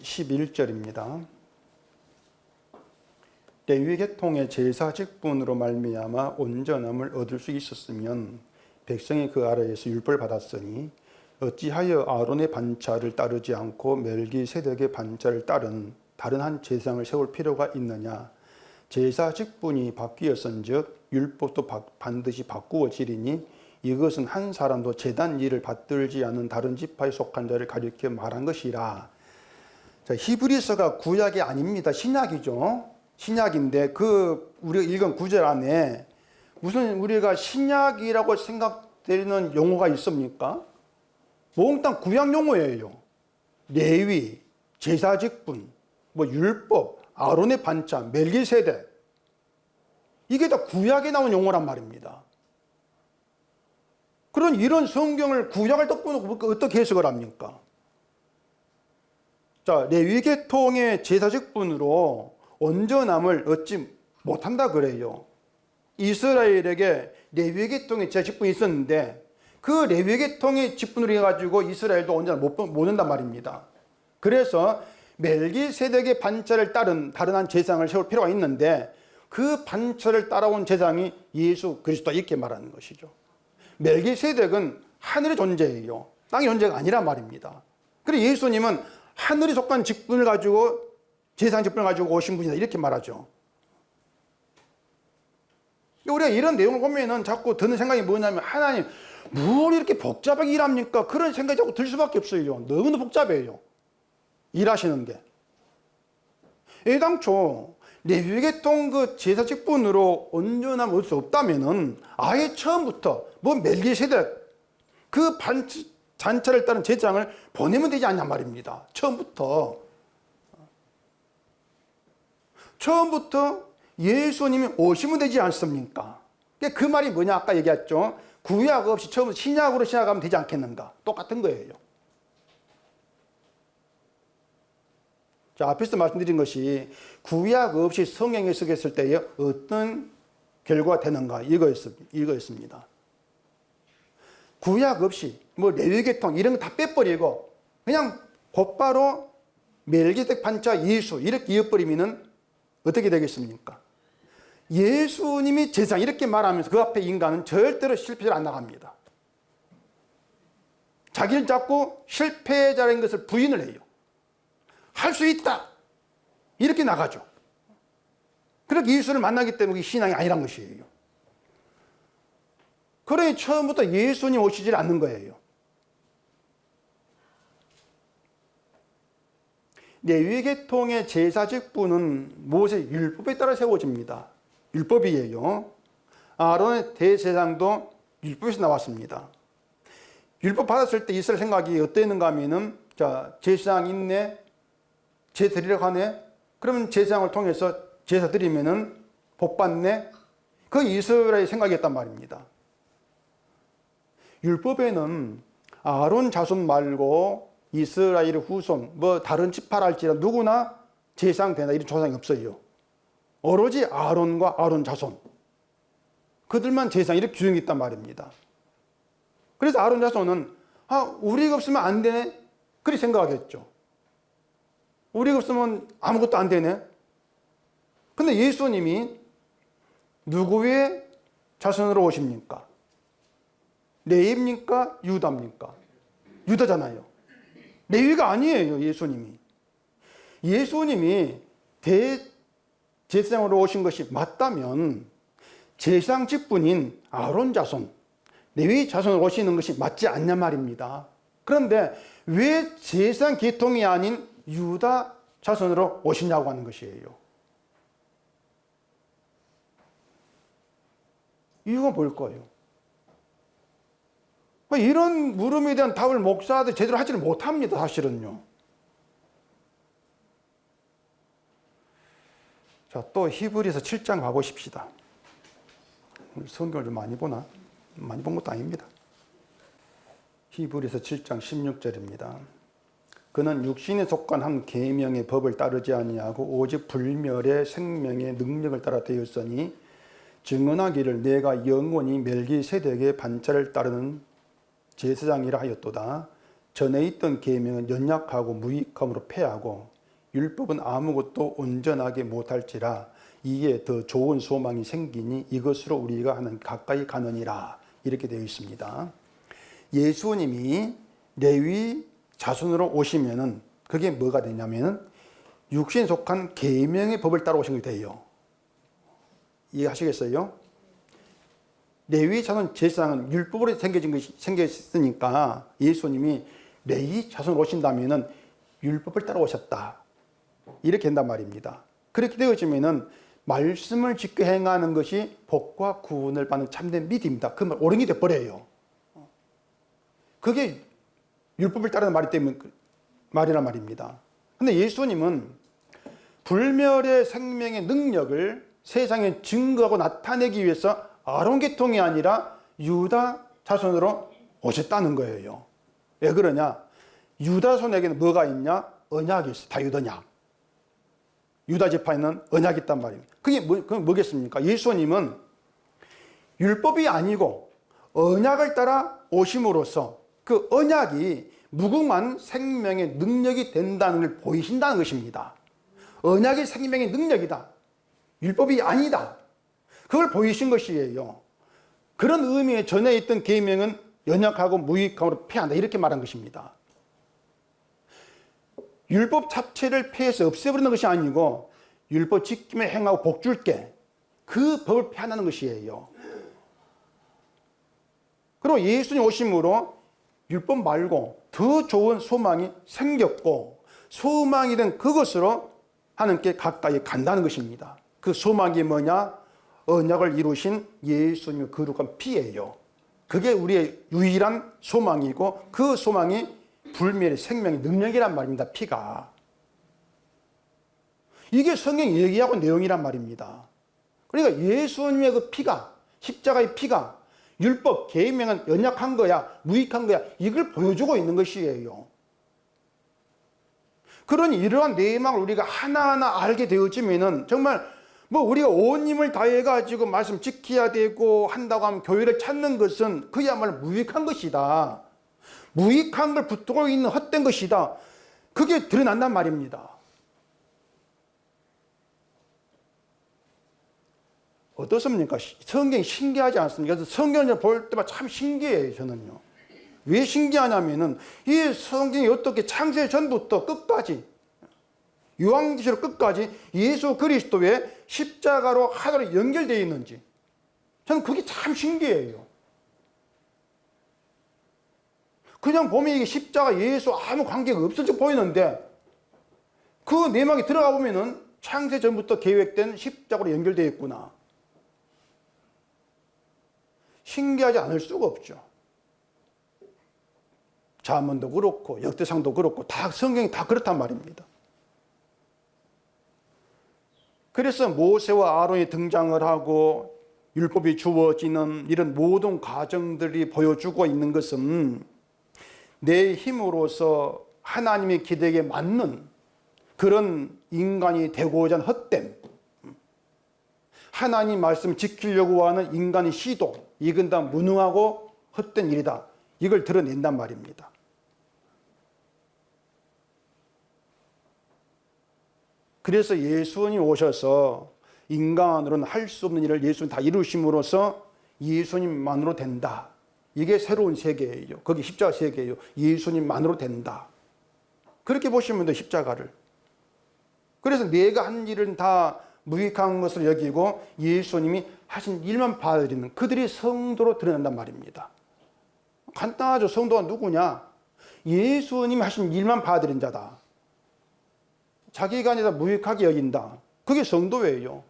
11절입니다. 레위 계통의 제사 직분으로 말미암아 온전함을 얻을 수 있었으면 백성이 그 아래에서 율법을 받았으니 어찌하여 아론의 반차를 따르지 않고 멜기세덱의 반차를 따른 다른 한 제사장을 세울 필요가 있느냐. 제사 직분이 바뀌었은즉 율법도 반드시 바꾸어지리니 이것은 한 사람도 제단 일을 받들지 않은 다른 지파에 속한 자를 가리켜 말한 것이라. 자, 히브리서가 구약이 아닙니다. 신약이죠. 신약인데 우리가 읽은 구절 안에 무슨 우리가 신약이라고 생각되는 용어가 있습니까? 몽땅 구약 용어예요. 레위, 제사 직분, 율법, 아론의 반차, 멜기세덱. 이게 다 구약에 나온 용어란 말입니다. 그런 이런 성경을 구약을 덮고 어떻게 해석을 합니까? 자, 레위 계통의 제사 직분으로 온전함을 얻지 못한다 그래요. 이스라엘에게 레위 계통의 제사 직분이 있었는데 그 레위 계통의 직분으로 해가지고 이스라엘도 온전함을 못 얻는단 말입니다. 그래서 멜기세덱의 반차를 따른 다른 한 제사장을 세울 필요가 있는데 그 반차를 따라온 제사장이 예수 그리스도 이렇게 말하는 것이죠. 멜기세덱은 하늘의 존재예요. 땅의 존재가 아니란 말입니다. 그리고 예수님은 하늘이 속한 직분을 가지고 제사장 직분을 가지고 오신 분이다 이렇게 말하죠. 우리가 이런 내용을 보면은 자꾸 드는 생각이 뭐냐면 하나님 뭘 이렇게 복잡하게 일합니까? 그런 생각이 자꾸 들 수밖에 없어요. 너무나 복잡해요. 일하시는 게. 애당초 레위 계통 그 제사 직분으로 온전함을 얻을 수 없다면은 아예 처음부터 멜기세덱 그 잔차를 따른 제사장을 보내면 되지 않냐 말입니다. 처음부터 예수님이 오시면 되지 않습니까? 그 말이 뭐냐 아까 얘기했죠. 구약 없이 처음부터 신약으로 시작하면 되지 않겠는가? 똑같은 거예요. 자, 앞에서 말씀드린 것이 구약 없이 성경 해석했을 때에 어떤 결과가 되는가 이거였습니다. 구약 없이 레위 계통 이런 거 다 빼버리고 그냥 곧바로 멜기세덱 반차 예수 이렇게 이어버리면은 어떻게 되겠습니까? 예수님이 제사장 이렇게 말하면서 그 앞에 인간은 절대로 실패를 안 나갑니다. 자기를 자꾸 실패자라는 것을 부인을 해요. 할 수 있다 이렇게 나가죠. 그렇게 예수를 만나기 때문에 신앙이 아니란 것이에요. 그러니 처음부터 예수님 오시질 않는 거예요. 레위 계통의 제사 직분은 모세 율법에 따라 세워집니다. 율법이에요. 아론의 대제사장도 율법에서 나왔습니다. 율법 받았을 때 이스라엘 생각이 어땠는가 하면은 자, 제사장 있네? 제사 드리러 가네? 그러면 제사장을 통해서 제사 드리면은 복 받네? 그 이스라엘의 생각이었단 말입니다. 율법에는 아론 자손 말고 이스라엘 후손, 뭐 다른 지파랄지라 누구나 제사장 되나 이런 조상이 없어요. 오로지 아론과 아론 자손. 그들만 제사장 이렇게 규정이 있단 말입니다. 그래서 아론 자손은 우리가 없으면 안 되네? 그렇게 생각하겠죠. 우리가 없으면 아무것도 안 되네? 근데 예수님이 누구의 자손으로 오십니까? 레위입니까? 유다입니까? 유다잖아요. 레위가 아니에요, 예수님이. 예수님이 대제사장으로 오신 것이 맞다면 제사장 직분인 아론 자손, 레위 자손으로 오시는 것이 맞지 않냐 말입니다. 그런데 왜 제사장 계통이 아닌 유다 자손으로 오시냐고 하는 것이에요. 이유가 뭘까요? 이런 물음에 대한 답을 목사들 제대로 하지를 못합니다, 사실은요. 자, 또 히브리서 7장 가보십시다. 성경을 좀 많이 보나? 많이 본 것도 아닙니다. 히브리서 7장 16절입니다. 그는 육신에 속한 한 계명의 법을 따르지 아니하고 오직 불멸의 생명의 능력을 따라 되었으니 증언하기를 내가 영원히 멜기세덱의 반차를 따르는 제사장이라 하였도다. 전에 있던 계명은 연약하고 무익함으로 패하고 율법은 아무것도 온전하게 못할지라 이에 더 좋은 소망이 생기니 이것으로 우리가 하는 가까이 가느니라. 이렇게 되어 있습니다. 예수님이 레위 자손으로 오시면은 그게 뭐가 되냐면은 육신에 속한 계명의 법을 따라 오신 게 돼요. 이해하시겠어요? 레위 자손 제사장은 율법으로 생겼으니까 예수님이 레위 자손으로 오신다면은 율법을 따라 오셨다. 이렇게 된단 말입니다. 그렇게 되어지면은 말씀을 지켜 행하는 것이 복과 구원을 받는 참된 믿음이다. 그 말 옳은이 돼버려요. 그게 율법을 따르는 말이 때문에 말이란 말입니다. 근데 예수님은 불멸의 생명의 능력을 세상에 증거하고 나타내기 위해서 아론 계통이 아니라 유다 자손으로 오셨다는 거예요. 왜 그러냐? 유다 손에게는 뭐가 있냐? 언약이 있어. 다유언약. 유다 지파에는 언약이 있단 말입니다. 그게 뭐겠습니까? 예수님은 율법이 아니고 언약을 따라 오심으로써 그 언약이 무궁한 생명의 능력이 된다는 걸 보이신다는 것입니다. 언약이 생명의 능력이다. 율법이 아니다. 그걸 보이신 것이에요. 그런 의미의 전에 있던 계명은 연약하고 무익함으로 패한다. 이렇게 말한 것입니다. 율법 자체를 폐해서 없애버리는 것이 아니고 율법 지키며 행하고 복 줄게. 그 법을 폐한다는 것이에요. 그리고 예수님 오심으로 율법 말고 더 좋은 소망이 생겼고 소망이 된 그것으로 하나님께 가까이 간다는 것입니다. 그 소망이 뭐냐? 언약을 이루신 예수님의 거룩한 피예요. 그게 우리의 유일한 소망이고 그 소망이 불멸의 생명의 능력이란 말입니다. 피가. 이게 성경이 얘기하고 내용이란 말입니다. 그러니까 예수님의 그 피가, 십자가의 피가 율법, 계명은 연약한 거야, 무익한 거야, 이걸 보여주고 있는 것이에요. 그러니 이러한 내막을 우리가 하나하나 알게 되어지면은 정말 우리가 온 힘을 다해가지고 말씀 지켜야 되고 한다고 하면 교회를 찾는 것은 그야말로 무익한 것이다. 무익한 걸 붙들고 있는 헛된 것이다. 그게 드러난단 말입니다. 어떻습니까? 성경이 신기하지 않습니까? 그래서 성경을 볼 때마다 참 신기해요, 저는요. 왜 신기하냐면은 이 성경이 어떻게 창세 전부터 끝까지 요한계시록 끝까지 예수 그리스도의 십자가로 하나로 연결되어 있는지 저는 그게 참 신기해요. 그냥 보면 이게 십자가 예수 아무 관계가 없을 줄 보이는데 그 내막에 들어가 보면은 창세 전부터 계획된 십자가로 연결되어 있구나. 신기하지 않을 수가 없죠. 잠언도 그렇고 역대상도 그렇고 다 성경이 다 그렇단 말입니다. 그래서 모세와 아론이 등장을 하고 율법이 주어지는 이런 모든 과정들이 보여주고 있는 것은 내 힘으로서 하나님의 기대에 맞는 그런 인간이 되고자 하는 헛됨, 하나님 말씀 지키려고 하는 인간의 시도, 이건 다 무능하고 헛된 일이다. 이걸 드러낸단 말입니다. 그래서 예수님이 오셔서 인간으로는 할 수 없는 일을 예수님 다 이루심으로써 예수님만으로 된다. 이게 새로운 세계예요. 거기 십자가 세계예요. 예수님만으로 된다. 그렇게 보시면 돼요, 십자가를. 그래서 내가 한 일은 다 무익한 것으로 여기고 예수님이 하신 일만 받아들이는 그들이 성도로 드러난단 말입니다. 간단하죠. 성도가 누구냐? 예수님이 하신 일만 받아들인 자다. 자기가 아니라 무익하게 여긴다. 그게 성도예요.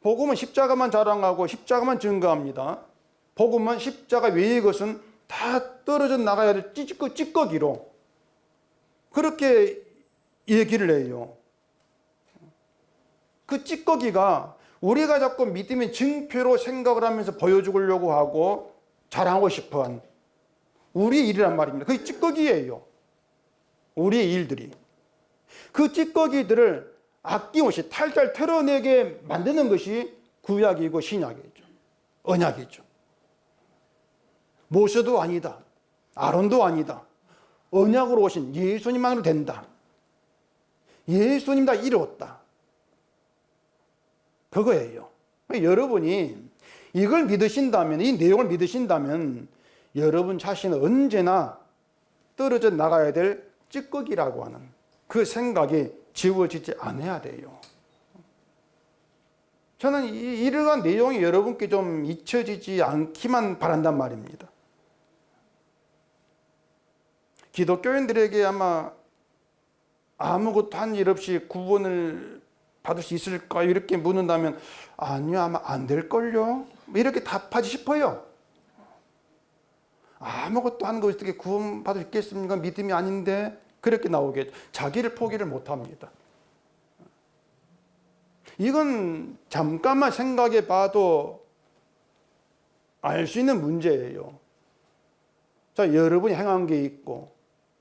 복음은 십자가만 자랑하고 십자가만 증거합니다. 복음은 십자가 외의 것은 다 떨어져 나가야 될 찌꺼기로 그렇게 얘기를 해요. 그 찌꺼기가 우리가 자꾸 믿음의 증표로 생각을 하면서 보여주려고 하고 자랑하고 싶어한 우리의 일이란 말입니다. 그게 찌꺼기예요. 우리의 일들이. 그 찌꺼기들을 아낌없이 탈탈 털어내게 만드는 것이 구약이고 신약이죠. 언약이죠. 모세도 아니다. 아론도 아니다. 언약으로 오신 예수님만으로 된다. 예수님 다 이루었다. 그거예요. 여러분이 이걸 믿으신다면, 이 내용을 믿으신다면 여러분 자신은 언제나 떨어져 나가야 될 찌꺼기라고 하는 그 생각이 지워지지 않아야 돼요. 저는 이러한 내용이 여러분께 좀 잊혀지지 않기만 바란단 말입니다. 기독교인들에게 아마 아무것도 한 일 없이 구원을 받을 수 있을까 이렇게 묻는다면 아니요, 아마 안 될걸요, 이렇게 답하지 싶어요. 아무것도 한 거 어떻게 구원 받을 수 있겠습니까? 믿음이 아닌데 그렇게 나오겠죠. 자기를 포기를 못합니다. 이건 잠깐만 생각해 봐도 알 수 있는 문제예요. 자, 여러분이 행한 게 있고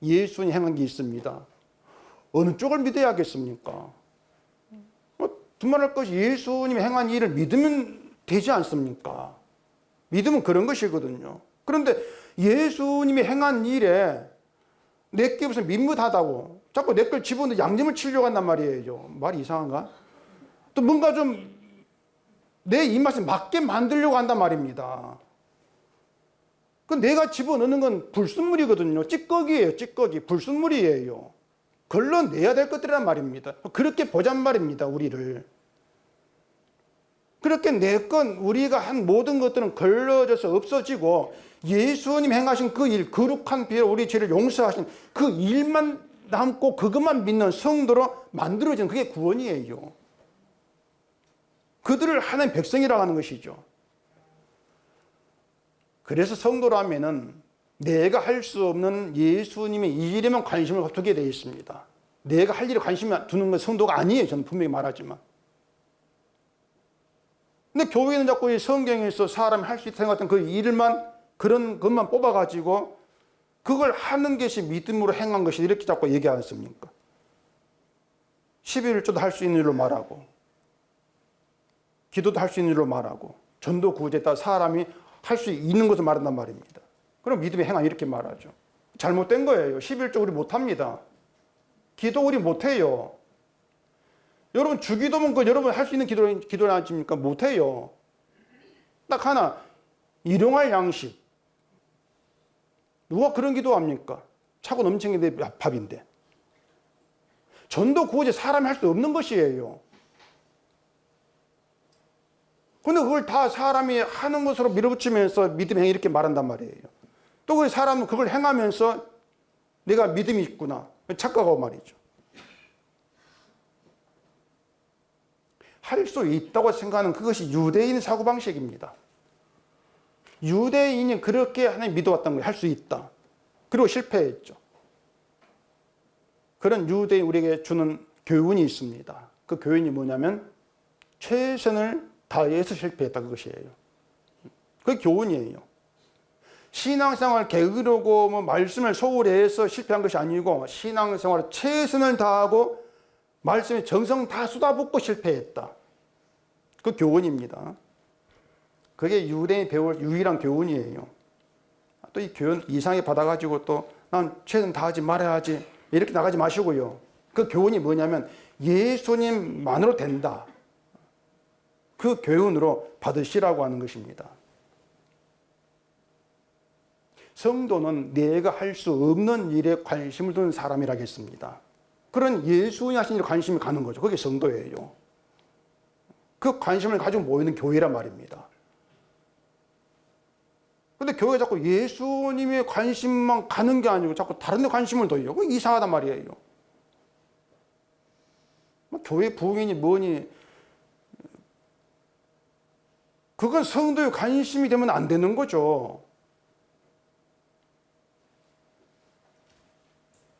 예수님이 행한 게 있습니다. 어느 쪽을 믿어야겠습니까? 두말할 것이 예수님이 행한 일을 믿으면 되지 않습니까? 믿음은 그런 것이거든요. 그런데 예수님이 행한 일에 내게 무슨 밋밋하다고 자꾸 내 걸 집어넣어 양념을 치려고 한단 말이에요. 말이 이상한가? 또 뭔가 좀 내 입맛에 맞게 만들려고 한단 말입니다. 그 내가 집어넣는 건 불순물이거든요. 찌꺼기예요. 찌꺼기. 불순물이에요. 걸러내야 될 것들이란 말입니다. 그렇게 보잔 말입니다. 우리를. 그렇게 내 건 우리가 한 모든 것들은 걸러져서 없어지고 예수님 행하신 그 일, 거룩한 피로 우리 죄를 용서하신 그 일만 남고 그것만 믿는 성도로 만들어진 그게 구원이에요. 그들을 하나님 백성이라고 하는 것이죠. 그래서 성도라면은 내가 할 수 없는 예수님의 이 일에만 관심을 두게 되어 있습니다. 내가 할 일에 관심을 두는 건 성도가 아니에요. 저는 분명히 말하지만. 근데 교회는 자꾸 이 성경에서 사람이 할 수 있다 생각했던 그 일만, 그런 것만 뽑아가지고 그걸 하는 것이 믿음으로 행한 것이 이렇게 자꾸 얘기 않습니까? 11조도 할 수 있는 일로 말하고 기도도 할 수 있는 일로 말하고 전도 구제에 따라 사람이 할 수 있는 것을 말한단 말입니다. 그럼 믿음의 행한 이렇게 말하죠. 잘못된 거예요. 11조 우리 못합니다. 기도 우리 못해요. 여러분 주기도면 그 여러분 할 수 있는 기도를 하십니까? 못해요. 딱 하나, 일용할 양식. 누가 그런 기도합니까? 차고 넘치는 게 밥인데. 전도 구호제 사람이 할 수 없는 것이에요. 근데 그걸 다 사람이 하는 것으로 밀어붙이면서 믿음 행위 이렇게 말한단 말이에요. 또 그 사람은 그걸 행하면서 내가 믿음이 있구나 착각하고 말이죠. 할 수 있다고 생각하는 그것이 유대인 사고방식입니다. 유대인이 그렇게 하나님 믿어왔던 걸 할 수 있다. 그리고 실패했죠. 그런 유대인 우리에게 주는 교훈이 있습니다. 그 교훈이 뭐냐면 최선을 다해서 실패했다, 그것이에요. 그 교훈이에요. 신앙생활 게으르고 말씀을 소홀히 해서 실패한 것이 아니고 신앙생활 최선을 다하고 말씀에 정성 다 쏟아붓고 실패했다. 그 교훈입니다. 그게 유대인이 배울 유일한 교훈이에요. 또 이 교훈 이상하게 받아가지고 또 난 최선 다하지 말아야지 이렇게 나가지 마시고요. 그 교훈이 뭐냐면 예수님만으로 된다. 그 교훈으로 받으시라고 하는 것입니다. 성도는 내가 할 수 없는 일에 관심을 두는 사람이라겠습니다. 그런 예수님 하신 일에 관심이 가는 거죠. 그게 성도예요. 그 관심을 가지고 모이는 교회란 말입니다. 근데 교회가 자꾸 예수님의 관심만 가는 게 아니고 자꾸 다른 데 관심을 둬요. 그거 이상하단 말이에요. 교회 부흥이니 뭐니 그건 성도의 관심이 되면 안 되는 거죠.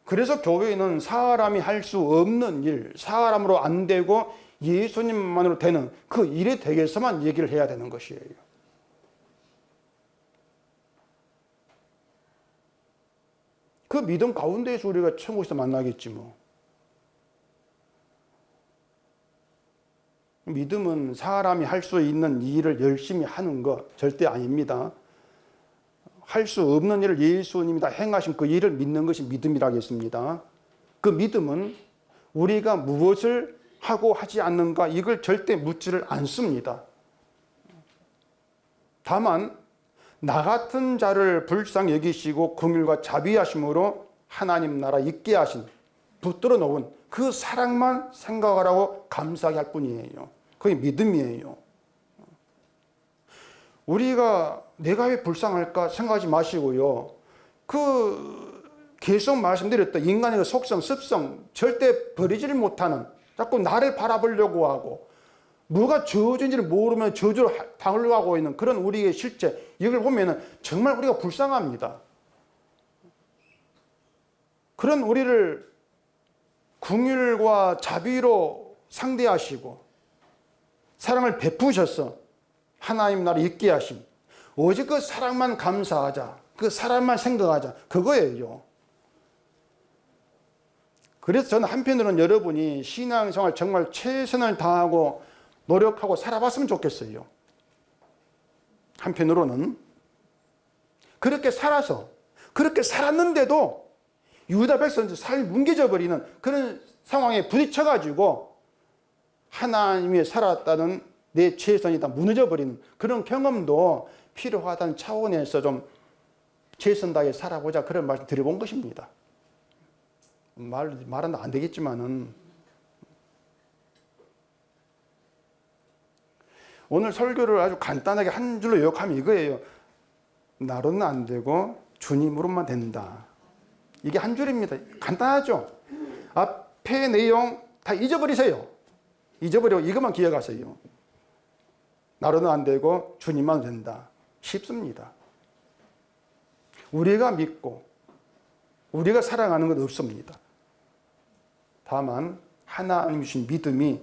그래서 교회는 사람이 할 수 없는 일, 사람으로 안 되고 예수님만으로 되는 그 일에 대해서만 얘기를 해야 되는 것이에요. 그 믿음 가운데에서 우리가 천국에서 만나겠지 뭐. 믿음은 사람이 할 수 있는 일을 열심히 하는 것 절대 아닙니다. 할 수 없는 일을 예수님이 다 행하신 그 일을 믿는 것이 믿음이라겠습니다. 그 믿음은 우리가 무엇을 하고 하지 않는가 이걸 절대 묻지를 않습니다. 다만 나 같은 자를 불쌍히 여기시고 긍휼과 자비하심으로 하나님 나라 있게 하신 붙들어 놓은 그 사랑만 생각하라고 감사하게 할 뿐이에요. 그게 믿음이에요. 우리가 내가 왜 불쌍할까 생각하지 마시고요. 계속 말씀드렸던 인간의 그 속성, 습성 절대 버리지를 못하는 자꾸 나를 바라보려고 하고 뭐가 저주인지를 모르면 저주를 당하고 있는 그런 우리의 실제 이걸 보면 정말 우리가 불쌍합니다. 그런 우리를 긍휼과 자비로 상대하시고 사랑을 베푸셔서 하나님 나라 있게 하신 오직 그 사랑만 감사하자, 그 사랑만 생각하자 그거예요. 그래서 저는 한편으로는 여러분이 신앙생활 정말 최선을 다하고 노력하고 살아봤으면 좋겠어요. 한편으로는 그렇게 살아서 그렇게 살았는데도 유다 백성들 삶이 뭉개져 버리는 그런 상황에 부딪혀가지고 하나님이 살았다는 내 최선이 다 무너져 버리는 그런 경험도 필요하다는 차원에서 좀 최선 다해 살아보자 그런 말씀 드려본 것입니다. 말은 안 되겠지만은 오늘 설교를 아주 간단하게 한 줄로 요약하면 이거예요. 나로는 안 되고 주님으로만 된다. 이게 한 줄입니다. 간단하죠? 앞에 내용 다 잊어버리세요. 잊어버리고 이것만 기억하세요. 나로는 안 되고 주님만 된다. 쉽습니다. 우리가 믿고 우리가 사랑하는 건 없습니다. 다만 하나님 주신 믿음이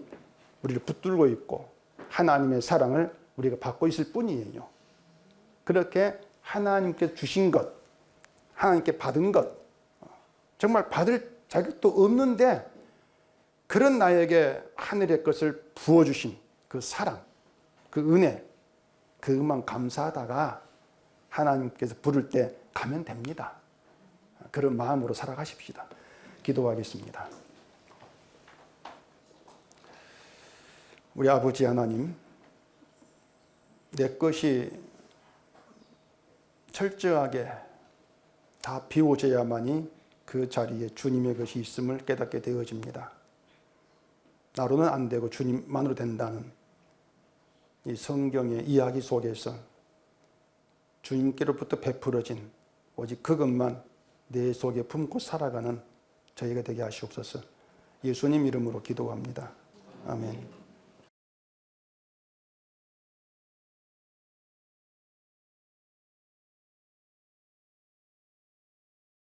우리를 붙들고 있고 하나님의 사랑을 우리가 받고 있을 뿐이에요. 그렇게 하나님께 주신 것, 하나님께 받은 것, 정말 받을 자격도 없는데 그런 나에게 하늘의 것을 부어주신 그 사랑, 그 은혜, 그것만 감사하다가 하나님께서 부를 때 가면 됩니다. 그런 마음으로 살아가십시다. 기도하겠습니다. 우리 아버지 하나님, 내 것이 철저하게 다 비워져야만이 그 자리에 주님의 것이 있음을 깨닫게 되어집니다. 나로는 안 되고 주님만으로 된다는 이 성경의 이야기 속에서 주님께로부터 베풀어진 오직 그것만 내 속에 품고 살아가는 저희가 되게 하시옵소서. 예수님 이름으로 기도합니다. 아멘.